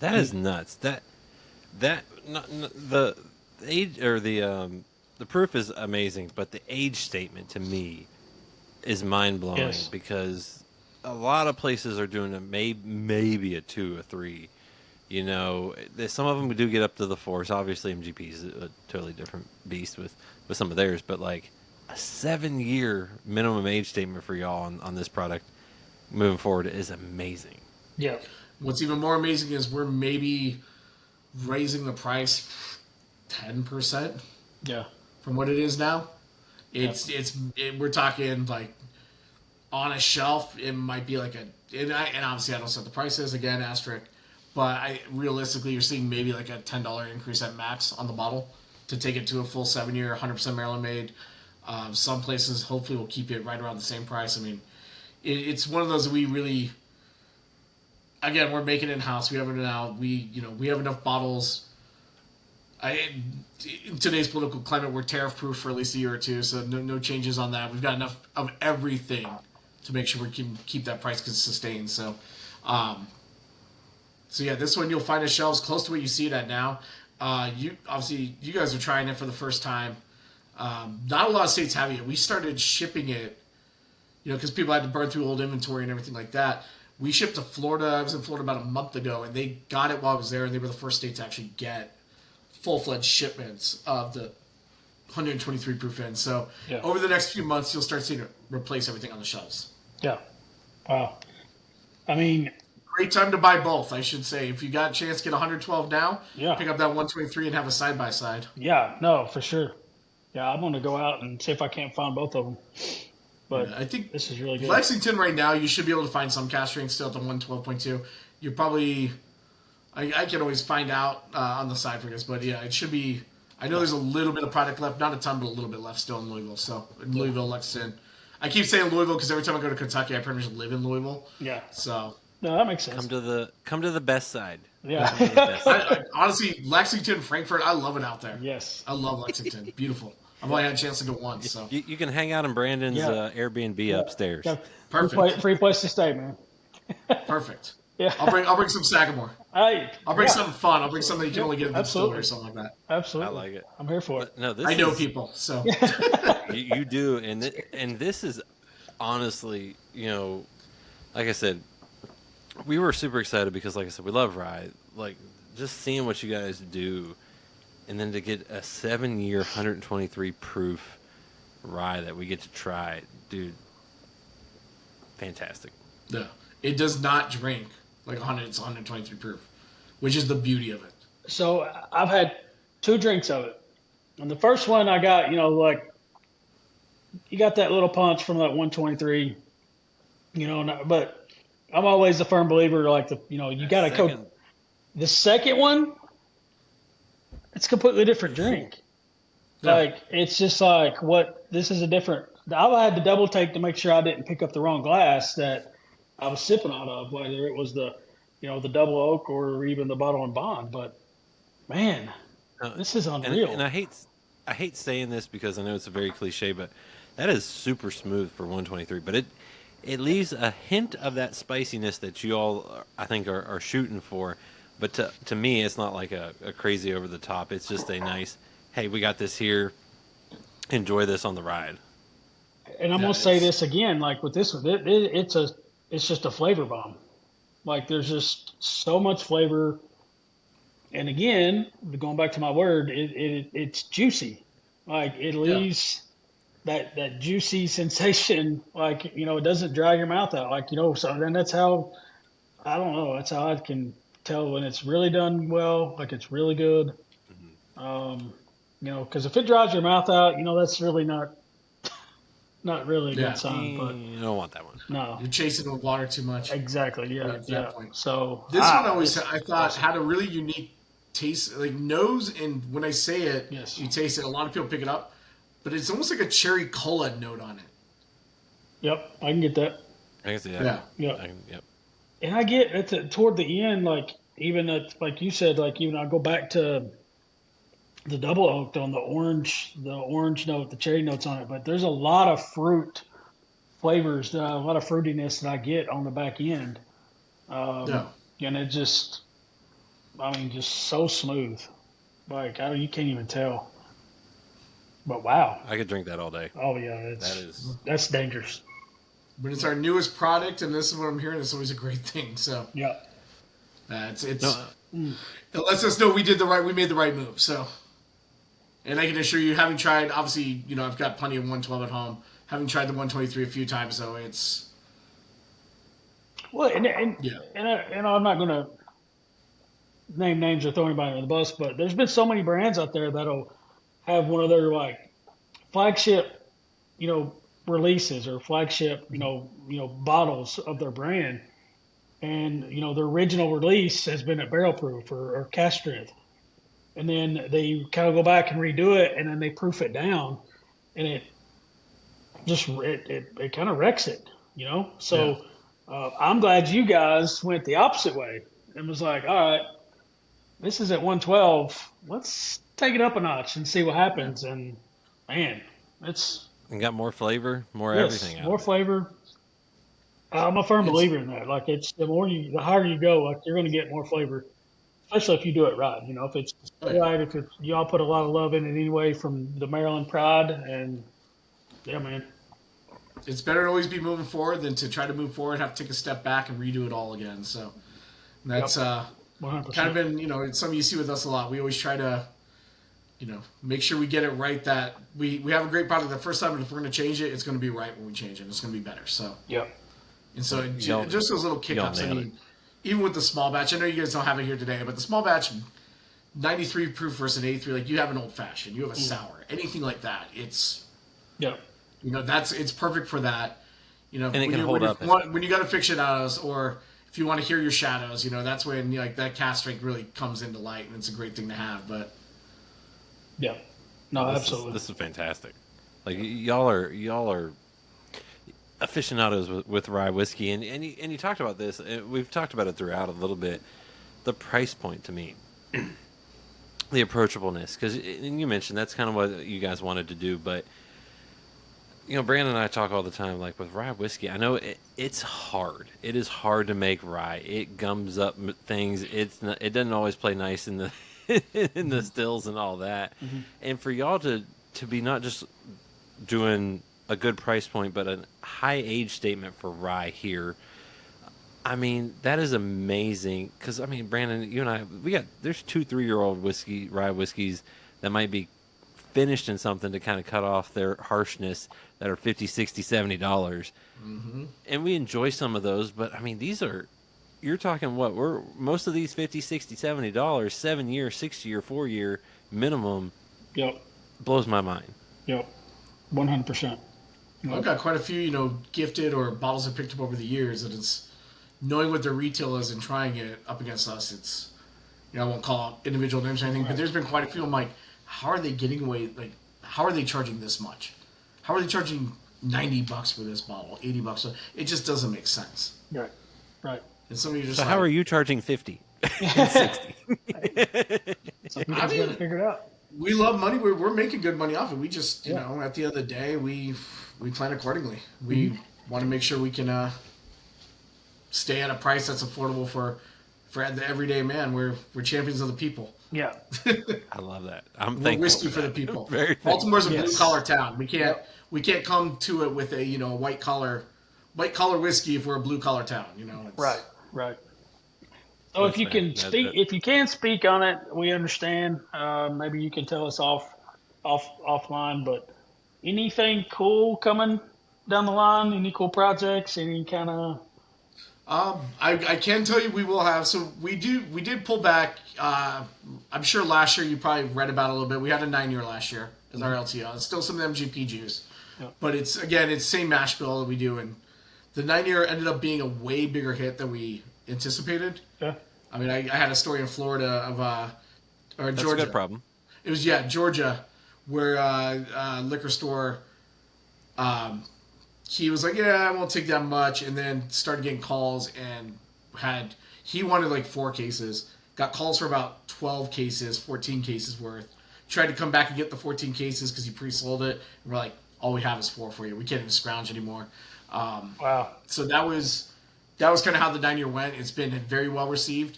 That is nuts. The age or the proof is amazing, but the age statement to me is mind blowing. Yes. Because a lot of places are doing maybe a 2 or 3. Some of them do get up to the 4s. Obviously, MGP is a totally different beast with some of theirs, but like a 7-year minimum age statement for y'all on this product moving forward is amazing. Yeah. What's even more amazing is we're maybe raising the price 10%. Yeah. From what it is now. We're talking like on a shelf. It might be like and obviously I don't set the prices again, asterisk. But realistically, you're seeing maybe like a $10 increase at max on the bottle to take it to a full 7-year, 100% Maryland made. Some places hopefully will keep it right around the same price. I mean, it's one of those that we really, again, we're making it in-house. We have it now. We have enough bottles. In today's political climate, we're tariff-proof for at least a year or two, so no changes on that. We've got enough of everything to make sure we can keep that price sustained. So yeah, this one you'll find at shelves close to what you see it at now. You guys are trying it for the first time. Not a lot of states have it. We started shipping it, because people had to burn through old inventory and everything like that. We shipped to Florida. I was in Florida about a month ago, and they got it while I was there, and they were the first state to actually get full-fledged shipments of the 123 proof in. So over the next few months, you'll start seeing it replace everything on the shelves. Yeah. Wow. I mean, great time to buy both, I should say. If you got a chance, get 112 now. Yeah. Pick up that 123 and have a side-by-side. Yeah, no, for sure. Yeah, I'm going to go out and see if I can't find both of them. But I think this is really good. Lexington right now, you should be able to find some Cask Strength still at the 112.2. You're probably... I can always find out on the side for this, but yeah, it should be... I know there's a little bit of product left. Not a ton, but a little bit left still in Louisville. So, in Louisville, Lexington. I keep saying Louisville because every time I go to Kentucky, I pretty much live in Louisville. Yeah. So... No, that makes sense. Come to the best side. Yeah. Honestly, Lexington, Frankfurt, I love it out there. Yes. I love Lexington. Beautiful. I've only had a chance to go once, so You can hang out in Brandon's Yeah. Airbnb upstairs. Got perfect. free place to stay, man. Perfect. Yeah. I'll bring some Sagamore. I'll I'll bring something fun. I'll bring something you can Yeah, only get at the absolutely. store or something like that. Absolutely. I like it. I'm here for it. But no, this I know is, people, so you do, and this is honestly, like I said, we were super excited because, like I said, we love rye. Like just seeing what you guys do, and then to get a 7-year, 123 proof rye that we get to try, dude, fantastic. no, it does not drink like 100. It's 123 proof, which is the beauty of it. So I've had 2 drinks of it. And the first one I got, like you got that little punch from that 123, but I'm always a firm believer like you got to Second, go. The second one, it's a completely different drink. Yeah. Like it's just like this is a different. I had to double take to make sure I didn't pick up the wrong glass that I was sipping out of, whether it was the double oak or even the bottle and bond. But man, this is unreal. and I hate saying this because I know it's a very cliche, but that is super smooth for 123. But it leaves a hint of that spiciness that you all, I think, are shooting for. But to me, it's not like a crazy over the top. It's just a nice, hey, we got this here. Enjoy this on the ride. And I'm Yeah, gonna say it's- this again, like with this one, it's just a flavor bomb. Like there's just so much flavor. And again, going back to my word, it's juicy. Like it leaves that juicy sensation. Like it doesn't dry your mouth out. Like so then that's how I don't know. That's how I can tell when it's really done well. Like it's really good. Because if it dries your mouth out, that's really not really a Yeah. good sign. But You don't want that one. no, You're chasing with water too much. exactly, yeah, At that yeah. point. So This one always, it's I thought, awesome. had a really unique taste, like nose, and when I say it, Yes. you taste it. A lot of people pick it up, but it's almost like a cherry cola note on it. Yep, I can get that. I can see that. Yeah. Yeah. Yep. And I get toward the end, like even like you said, like even I go back to the double oaked on the orange note, the cherry notes on it. But there's a lot of fruit flavors, a lot of fruitiness that I get on the back end, No. and it just, just so smooth. Like you can't even tell. But wow, I could drink that all day. oh yeah, that's dangerous. But it's our newest product, and this is what I'm hearing. It's always a great thing. So Yeah. it's No, it lets us know we made the right move. So, and I can assure you, having tried, obviously, I've got plenty of 112 at home. Having tried the 123 a few times, though, it's Well, and Yeah. and I'm not going to name names or throw anybody under the bus, but there's been so many brands out there that'll have one of their like flagship, releases or flagship, bottles of their brand, and the original release has been at barrel proof or cask strength, and then they kind of go back and redo it, and then they proof it down, and it just it kind of wrecks it, So I'm glad you guys went the opposite way and was like, all right, this is at 112. Let's take it up a notch and see what happens. And man, it's and got more flavor, more yes, everything out. more of it. flavor. I'm a firm It's- believer in that. Like it's the higher you go, like you're going to get more flavor, especially if you do it right. If it's Oh, yeah. right, if it's, y'all put a lot of love in it anyway from the Maryland pride, and yeah, man. it's better to always be moving forward than to try to move forward, have to take a step back and redo it all again. So that's 100%. kind of been, it's something you see with us a lot. We always try to, make sure we get it right. That we have a great product the first time, and if we're going to change it, it's going to be right when we change it. It's going to be better. So. Yep. And so Y'all- just those little kick-ups. y'all nailed Even with the small batch, I know you guys don't have it here today, but the small batch, 93 proof versus an 83, like you have an old fashioned, you have a sour, anything like that. It's, Yep. it's perfect for that. And it when can you, hold when up. You, when you got aficionados, or if you want to hear your shadows, that's when that cask strength really comes into light, and it's a great thing to have. But Yep. No, This absolutely. This is fantastic. Like y'all are aficionados with rye whiskey, and you talked about this. We've talked about it throughout a little bit. The price point to me, the approachableness, because you mentioned that's kind of what you guys wanted to do, but Brandon and I talk all the time, like with rye whiskey. I know it's hard. It is hard to make rye. It gums up things. It doesn't always play nice in the in the stills and all that. Mm-hmm. And for y'all to be not just doing a good price point, but a high age statement for rye here. I mean, that is amazing. Because Brandon, you and I, there's 2-3-year-old rye whiskeys that might be finished in something to kind of cut off their harshness that are $50, $60, $70. Mm-hmm. And we enjoy some of those, but you're talking what? Most of these $50, $60, $70, 7 year, 6 year, 4 year minimum. Yep. Blows my mind. Yep. 100%. I've got quite a few, gifted or bottles I've picked up over the years that it's knowing what their retail is and trying it up against us. It's, I won't call out individual names or anything, but there's been quite a few. I'm like, how are they getting away? Like, how are they charging this much? How are they charging $90 for this bottle, $80? It just doesn't make sense. Right. Right. And some of you just so how are you charging 50 and 60? So you guys got to figure it out. We love money. We're making good money off it. We just, at the end of the day, we plan accordingly. We want to make sure we can stay at a price that's affordable for the everyday man. We're champions of the people. Yeah. I love that. I'm We're thankful. whiskey for the people. Very Baltimore's a Yes. blue collar town. We can't come to it with a white collar whiskey if we're a blue collar town. It's, Right. Right. So if That's you fair. can if you can speak on it, we understand. Maybe you can tell us offline. But anything cool coming down the line? Any cool projects? Any kind of? I can tell you we will have. So we did pull back. I'm sure last year you probably read about it a little bit. We had a 9-year last year as our LTO. It's still some MGP juice, but it's same mash bill that we do, and the 9-year ended up being a way bigger hit than we anticipated. Yeah. I had a story in Florida of or That's Georgia. a good problem. It was Georgia, where a liquor store. He was like, I won't take that much, and then started getting calls and he wanted like 4 cases. Got calls for about 12 cases, 14 cases worth. Tried to come back and get the 14 cases because he pre-sold it. And we're like, all we have is 4 for you. We can't even scrounge anymore. Wow. So that was kind of how the 9-year went. It's been very well received.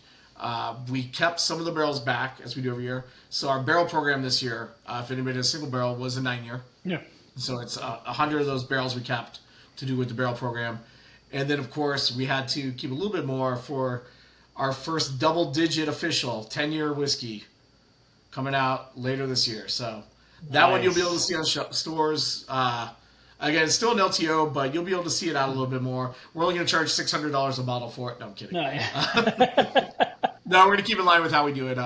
We kept some of the barrels back as we do every year. So our barrel program this year, if anybody has a single barrel, was a 9-year. Yeah. So it's 100 of those barrels we kept to do with the barrel program. And then, of course, we had to keep a little bit more for our first double-digit official 10-year whiskey coming out later this year. So that one you'll be able to see on stores. Again, it's still an LTO, but you'll be able to see it out a little bit more. We're only going to charge $600 a bottle for it. No, I'm kidding. No, yeah. No, we're going to keep in line with how we do it.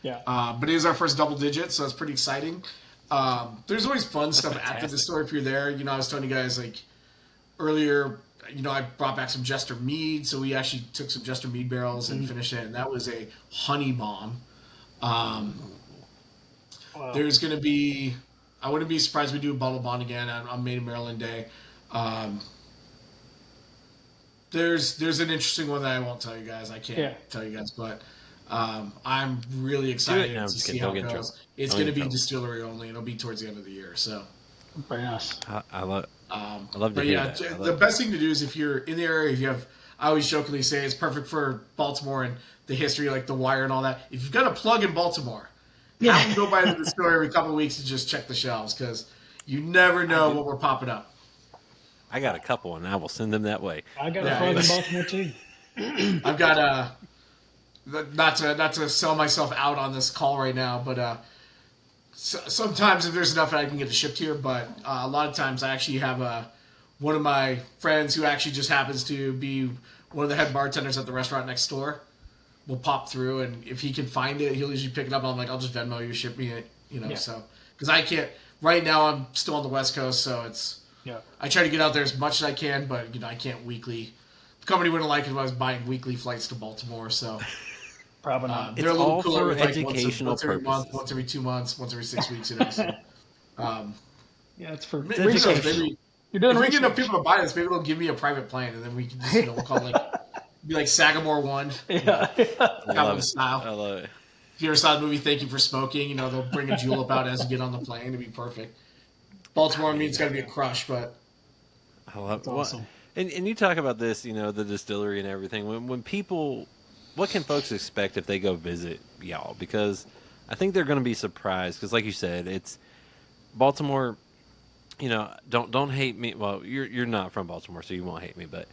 Yeah. But it is our first double digit, so it's pretty exciting. There's always fun stuff after the store if you're there. I was telling you guys earlier, I brought back some Jester Mead, so we actually took some Jester Mead barrels and finished it, and that was a honey bomb. Wow. There's going to be, I wouldn't be surprised if we do a bottle bond again on Made in Maryland Day. There's an interesting one that I won't tell you guys. I can't tell you guys, but I'm really excited to see how it goes. It's going to be distillery only. It'll be towards the end of the year. So Very nice. I love to hear that. The best thing to do is if you're in the area, if you have, I always jokingly say it's perfect for Baltimore and the history, like the Wire and all that. If you've got a plug in Baltimore, have them go by the store every couple of weeks and just check the shelves because you never know what we're popping up. I got a couple, and I will send them that way. I got a plug in Baltimore too. I've got not to sell myself out on this call right now, but sometimes if there's enough, I can get it shipped here. But a lot of times, I actually have one of my friends who actually just happens to be one of the head bartenders at the restaurant next door. Will pop through, and if he can find it, he'll usually pick it up. I'm like, I'll just Venmo you, ship me it, So because I can't right now, I'm still on the West Coast, so it's. Yeah. I try to get out there as much as I can, but I can't weekly. The company wouldn't like it if I was buying weekly flights to Baltimore, so Probably not. they're a little all cooler for with like educational once every month, purposes. once every 2 months, once every 6 weeks. So, Yeah, it's for maybe, research. maybe You're doing if we get enough research. people to buy this, maybe they'll give me a private plane, and then we can just we'll call it be like Sagamore 1, Yeah. I love it. style. I love it. If you ever saw the movie Thank You for Smoking, you know, they'll bring a julep out as you get on the plane. It'd be perfect. Baltimore, I mean, it's got to be a crush, but I love That's awesome. And you talk about this, you know, the distillery and everything. When people, what can folks expect if they go visit y'all? Because I think they're going to be surprised. Because, like you said, it's Baltimore. You know, don't hate me. Well, you're not from Baltimore, so you won't hate me. But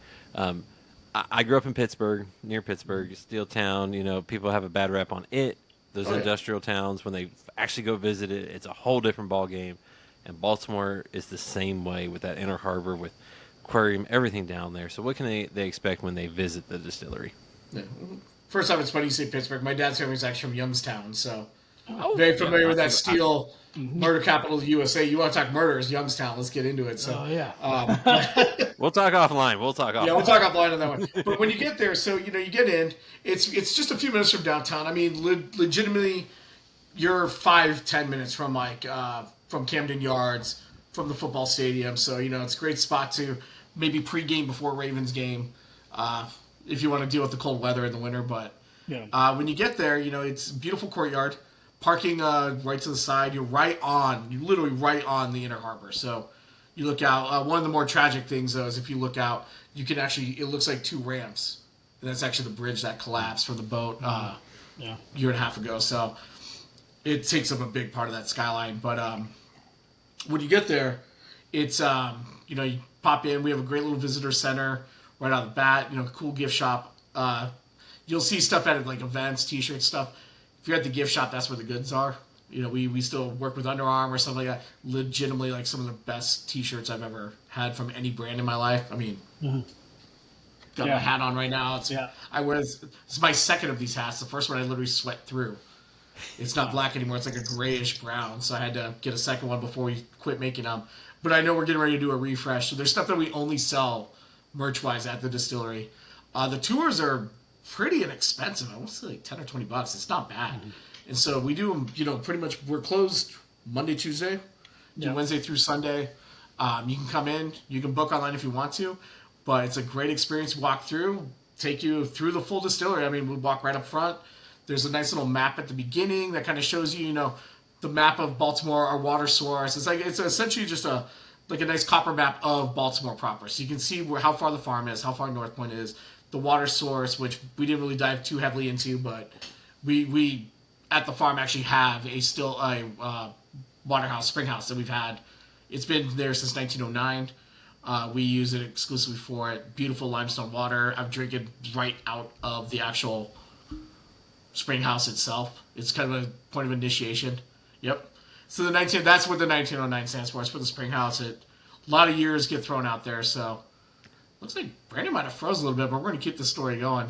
I grew up in Pittsburgh, near Pittsburgh, steel town. You know, people have a bad rep on it. Those industrial towns, when they actually go visit it, it's a whole different ball game. And Baltimore is the same way with that inner harbor, with aquarium, everything down there. So what can they expect when they visit the distillery? yeah. First off, it's funny you say Pittsburgh. My dad's family is actually from Youngstown, so very familiar with that steel murder capital of the USA. You want to talk murders, Youngstown. Let's get into it. So, We'll talk offline. We'll talk offline. Yeah, we'll talk offline on that one. But when you get there, so you know, you get in. It's just a few minutes from downtown. I mean, legitimately, you're 5-10 minutes from from Camden Yards, from the football stadium. So you know, it's a great spot to maybe pregame before Ravens game, if you want to deal with the cold weather in the winter. But when you get there, you know, it's a beautiful courtyard. Parking right to the side. You're literally right on the inner harbor. So you look out. One of the more tragic things, though, is if you look out, you can actually, it looks like 2 ramps. And that's actually the bridge that collapsed from the boat a year and a half ago. So it takes up a big part of that skyline. But when you get there, it's, you know, you pop in. We have a great little visitor center right out of the bat. You know, cool gift shop. You'll see stuff at like events, T-shirts, stuff. If you're at the gift shop, that's where the goods are. You know, we still work with Under Armour or something like that. Legitimately, like some of the best T-shirts I've ever had from any brand in my life. I mean, got my hat on right now. I wear this. It's my second of these hats. The first one I literally sweat through. It's not black anymore. It's like a grayish brown. So I had to get a second one before we quit making them. But I know we're getting ready to do a refresh. So there's stuff that we only sell merch-wise at the distillery. The tours are pretty inexpensive. I want to say like $10 or $20. It's not bad. And so we do them, you know, pretty much. We're closed Monday, Tuesday, Wednesday through Sunday. You can come in. You can book online if you want to. But it's a great experience to walk through, take you through the full distillery. I mean, we walk right up front. There's a nice little map at the beginning that kind of shows you, you know, the map of Baltimore, our water source. It's essentially just a nice copper map of Baltimore proper. So you can see how far the farm is, how far North Point is, the water source, which we didn't really dive too heavily into, but we at the farm actually have a water house, spring house that we've had. It's been there since 1909. We use it exclusively for it. Beautiful limestone water. I've drank it right out of the actual spring house itself. It's kind of a point of initiation. Yep. So that's what the 1909 stands for. It's for the spring house. A lot of years get thrown out there. So looks like Brandon might have froze a little bit, but we're going to keep the story going.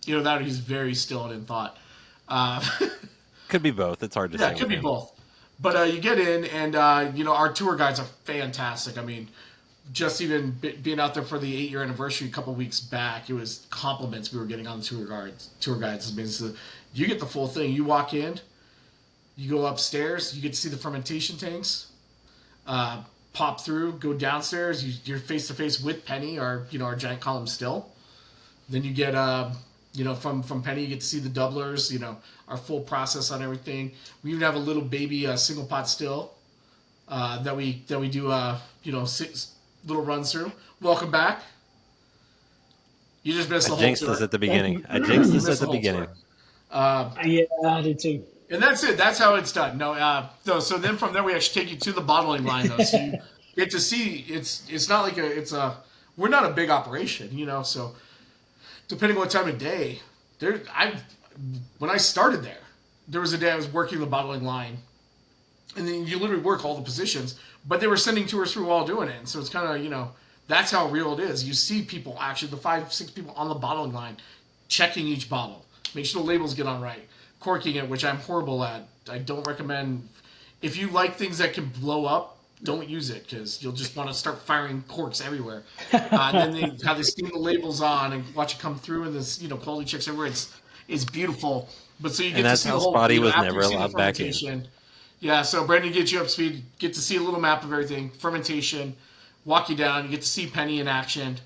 You know, that he's very still and in thought. Could be both. It's hard to say. Yeah, it could be both. But you get in, and you know, our tour guides are fantastic. I mean, just even being out there for the 8-year anniversary a couple weeks back, it was compliments we were getting on the tour guides. I mean, so you get the full thing. You walk in, you go upstairs, you get to see the fermentation tanks. Pop through, go downstairs. You're face to face with Penny, our giant column still. Then you get from Penny, you get to see the doublers. You know, our full process on everything. We even have a little baby single pot still that we do 6 little runs through. Welcome back. You just missed the whole tour. I jinxed this at the beginning. Yeah, I did too. And that's it. That's how it's done. No. So then from there we actually take you to the bottling line, though. So you get to see. It's not like we're not a big operation, you know. So depending on what time of day, when I started there was a day I was working the bottling line, and then you literally work all the positions. But they were sending tours through while doing it, and so it's kind of, you know, that's how real it is. You see people actually, the 5-6 people on the bottling line, checking each bottle, make sure the labels get on right. Corking it, which I'm horrible at. I don't recommend. If you like things that can blow up, don't use it, because you'll just want to start firing corks everywhere. And then how they steam the labels on and watch it come through, and this, you know, quality checks everywhere. It's beautiful. But so you get to see the whole. Spotty was after never you see allowed the back in. fermentation. Yeah, so Brandon gets you up to speed. Get to see a little map of everything. Fermentation, walk you down. You get to see Penny in action.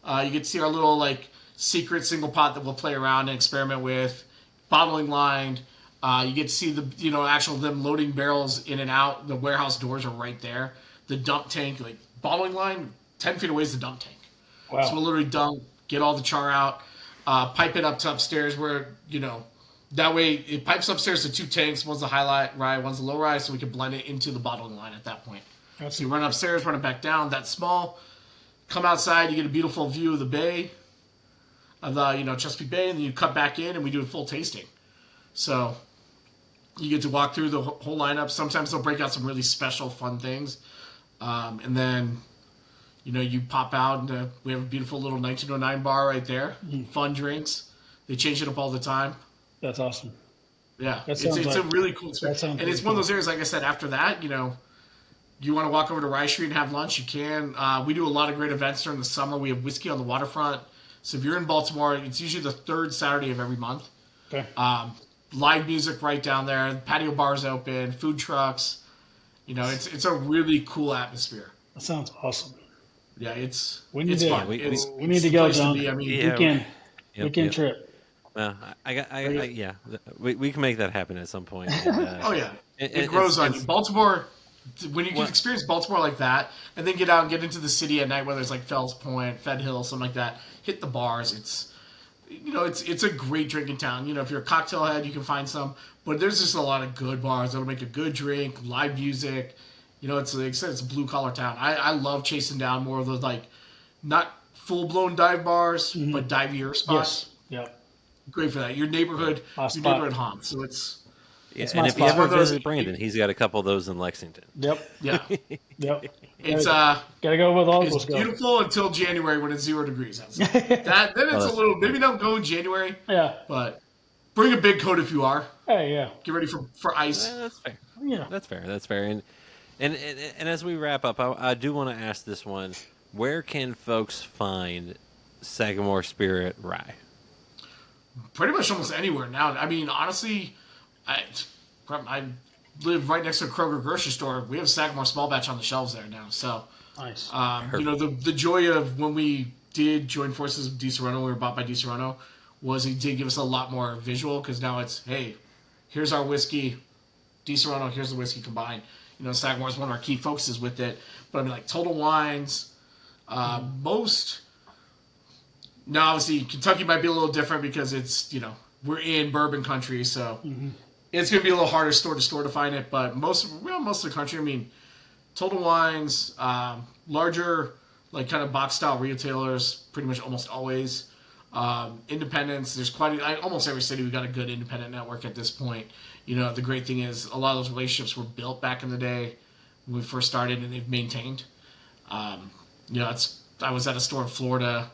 You get to see our little secret single pot that we'll play around and experiment with. Bottling line, You get to see the actual them loading barrels in and out. The warehouse doors are right there. The dump tank, like bottling line, 10 feet away is the dump tank. Wow. So we'll literally dump, get all the char out, pipe it up to upstairs where, that way it pipes upstairs to 2 tanks. One's the high rye, one's the low rye, so we can blend it into the bottling line at that point. That's So you run upstairs, run it back down. That's small. Come outside, you get a beautiful view of the bay, of the Chesapeake Bay, and then you cut back in, and we do a full tasting. So you get to walk through the whole lineup. Sometimes they'll break out some really special, fun things, and then you pop out, and we have a beautiful little 1909 bar right there. Fun drinks. They change it up all the time. That's awesome. Yeah, That it's sounds a really cool that experience. sounds And it's really one of those areas, like I said, after that, you want to walk over to Rye Street and have lunch, you can. We do a lot of great events during the summer. We have whiskey on the waterfront. So if you're in Baltimore, it's usually the 3rd Saturday of every month. Okay. Live music right down there. Patio bars open. Food trucks. It's a really cool atmosphere. That sounds awesome. Yeah, it's We need it's to- fun. we It's need to the go, place John. be. I mean, Yeah. Weekend trip. Well, yeah, we can make that happen at some point. oh yeah, it it grows on you. it's- Baltimore, when you can What- experience Baltimore like that, and then get out and get into the city at night, whether it's like Fells Point, Fed Hill, something like that, hit the bars. It's a great drinking town. If you're a cocktail head, you can find some, but there's just a lot of good bars that'll make a good drink, live music. It's like I said, it's a blue collar town. I love chasing down more of those like not full blown dive bars, but divier spots. Yes. Yep. Great for that. Your neighborhood, My your spot. neighborhood haunt. So it's Yeah, my and if you spot. ever One of those- visit Brandon, he's got a couple of those in Lexington. Yep. yeah, Yep. it's Gotta go with all it's those guys. beautiful until January when it's 0 degrees outside. Then it's a little maybe don't go in January, Yeah. but bring a big coat if you are. Hey, yeah. Get ready for ice. That's fair. Yeah. That's fair. And as we wrap up, I do want to ask this one: where can folks find Sagamore Spirit Rye? Pretty much almost anywhere now. I mean, honestly, I live right next to a Kroger grocery store. We have Sagamore small batch on the shelves there now. So, Nice. the joy of when we did join forces with DiSerrano, we were bought by DiSerrano, was he did give us a lot more visual because now it's, hey, here's our whiskey, DiSerrano, here's the whiskey combined. Sagamore is one of our key focuses with it. But I mean, like Total Wines, most. Now, obviously, Kentucky might be a little different because it's, we're in bourbon country, so it's going to be a little harder store to store to find it. But most of the country, I mean, Total Wines, larger, like kind of box style retailers, pretty much almost always. Independents, there's almost every city we got a good independent network at this point. The great thing is a lot of those relationships were built back in the day when we first started, and they've maintained. I was at a store in Florida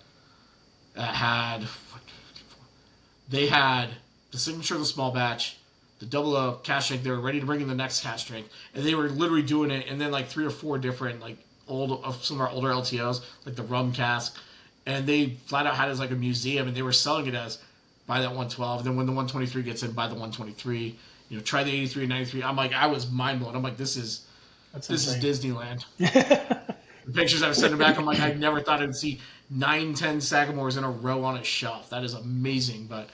that had the signature of the small batch, the double O cask strength. They were ready to bring in the next cask strength, and they were literally doing it. And then like 3 or 4 different like some of our older LTOs, like the rum cask, and they flat out had it as like a museum, and they were selling it as buy that 112. Then when the 123 gets in, buy the 123. Try the 83 and 93. I was mind blown. I'm like, this is Disneyland. The pictures I was sending back, I'm like, I never thought I'd see 9, 10 Sagamores in a row on a shelf. That is amazing. But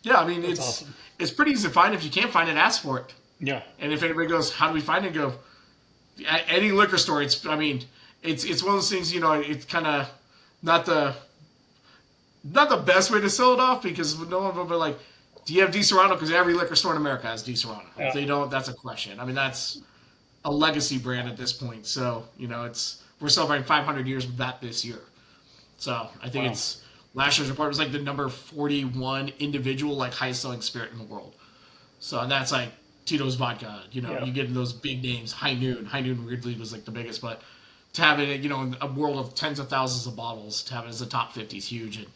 yeah, I mean, awesome. It's pretty easy to find. If you can't find it, ask for it. Yeah. And if anybody goes, how do we find it? Go at any liquor store. It's one of those things. It's kind of not the best way to sell it off because no one will be like, do you have DiSerrano? Because every liquor store in America has DiSerrano. Yeah. If they don't, that's a question. I mean, that's a legacy brand at this point. So we're celebrating 500 years with that this year. So I think it's last year's report was like the number 41 individual like highest selling spirit in the world. So and that's like Tito's vodka. You get in those big names. High Noon weirdly was like the biggest, but to have it in a world of tens of thousands of bottles, to have it as a top 50 is huge. And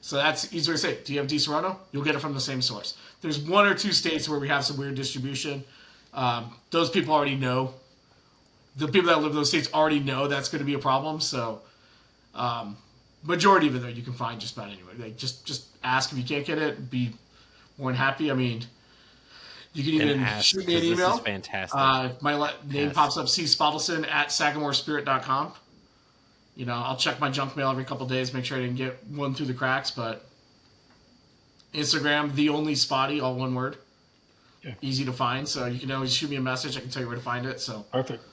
so that's easy to say. Do you have DiSerrano? You'll get it from the same source. There's 1 or 2 states where we have some weird distribution. Those people already know. The people that live in those states already know that's going to be a problem. So, majority of it though you can find just about anywhere. Like just ask if you can't get it. Be more than happy. I mean, you can even shoot me an email. This is fantastic. My name pops up. Spotleson at sagamorespirit.com. I'll check my junk mail every couple of days, make sure I didn't get one through the cracks. But Instagram, the only Spotty, all one word. easy to find. So you can always shoot me a message. I can tell you where to find it. So Perfect.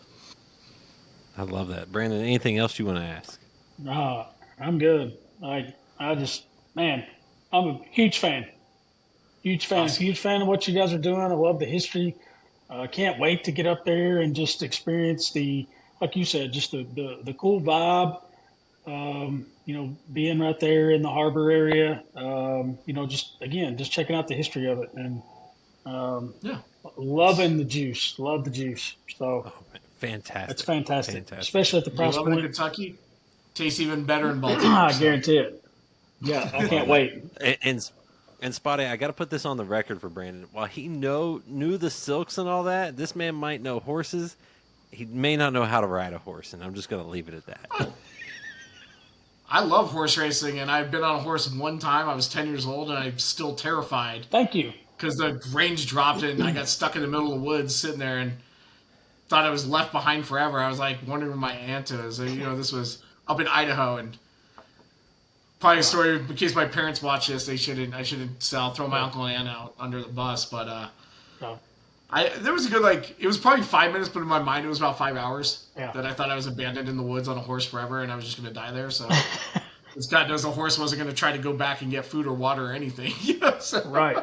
I love that. Brandon, anything else you want to ask? I'm good. I just, man, I'm a huge fan. Huge fan. Awesome. Huge fan of what you guys are doing. I love the history. Can't wait to get up there and just experience like you said, just the cool vibe. Being right there in the harbor area. Just checking out the history of it and Yeah. loving the juice. Love the juice. So Oh, man. Fantastic. it's fantastic, especially at the You price love it in point. Kentucky? Tastes even better in Baltimore. I so. guarantee it. Yeah, I can't wait. And Spotty, I got to put this on the record for Brandon. While he knew the silks and all that, this man might know horses. He may not know how to ride a horse, and I'm just going to leave it at that. I love horse racing, and I've been on a horse one time. I was 10 years old, and I'm still terrified Thank you. because the range dropped, and I got stuck in the middle of the woods sitting there and thought I was left behind forever. I was like wondering where my aunt is. This was up in Idaho, and probably a story in case my parents watch this. I shouldn't throw my uncle and aunt out under the bus, but So, there was a good it was probably 5 minutes, but in my mind it was about 5 hours Yeah. that I thought I was abandoned in the woods on a horse forever, and I was just going to die there. So, as God knows, the horse wasn't going to try to go back and get food or water or anything. So. right.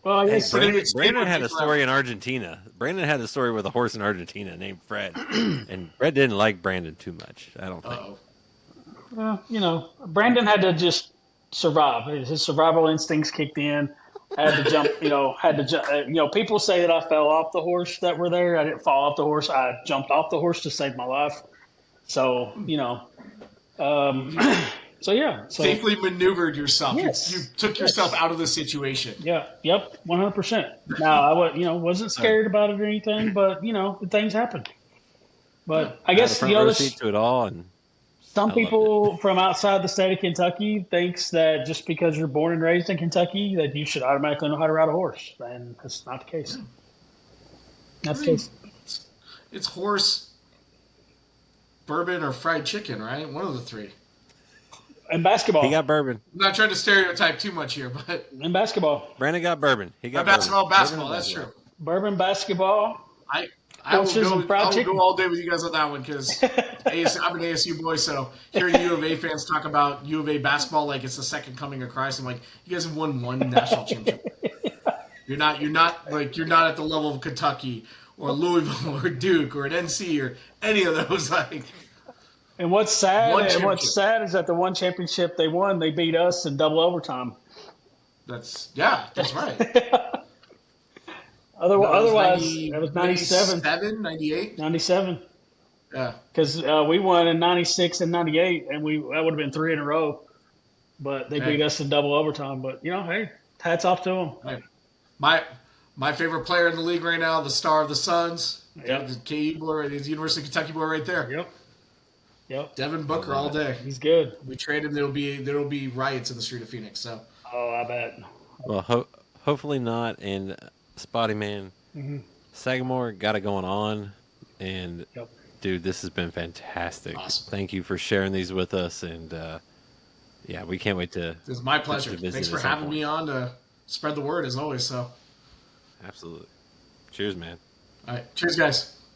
Well, I Hey, guess Brandon had a story in Argentina. Brandon had a story with a horse in Argentina named Fred. And Fred didn't like Brandon too much, I don't think. Brandon had to just survive. His survival instincts kicked in. Had to jump. People say that I fell off the horse that were there. I didn't fall off the horse. I jumped off the horse to save my life. So so yeah. So Safely maneuvered yourself. Yes. You took yourself out of the situation. yeah. Yep. 100%. Now I wasn't scared about it or anything, but things happen. But I guess Front row seat to it all, and some I loved people from outside the state of Kentucky thinks that just because you're born and raised in Kentucky that you should automatically know how to ride a horse, and that's not the case. Not the case. It's horse, bourbon, or fried chicken, right? One of the three. And basketball. he got bourbon. I'm not trying to stereotype too much here, but And basketball. Brandon got bourbon. He got basketball, bourbon and that's true. Bourbon, basketball. I will Horses and fried I will chicken. go all day with you guys on that one because I'm an ASU boy. So hearing U of A fans talk about U of A basketball like it's the second coming of Christ, I'm like, you guys have won one national championship. You're not at the level of Kentucky or Louisville or Duke or an NC or any of those. And what's sad? One And what's championship. sad is that the one championship they won, they beat us in double overtime. That's right. Otherwise, it was 97. 98? 97. Yeah. Because we won in 96 and 98, and that would have been 3 in a row. But they beat us in double overtime. But, hey, hats off to them. Right. My favorite player in the league right now, the star of the Suns, Yep. the KU boy, the University of Kentucky boy right there. Yep. Devin Booker all day. He's good. We trade him. There will be riots in the street of Phoenix. So Oh, I bet. Well, hopefully not. And Spotty, man, Sagamore got it going on. And, Yep. dude, this has been fantastic. Awesome. Thank you for sharing these with us. And, we can't wait to. it's my pleasure. to visit Thanks for at some having point. me on to spread the word as always. So Absolutely. Cheers, man. all right, cheers, guys.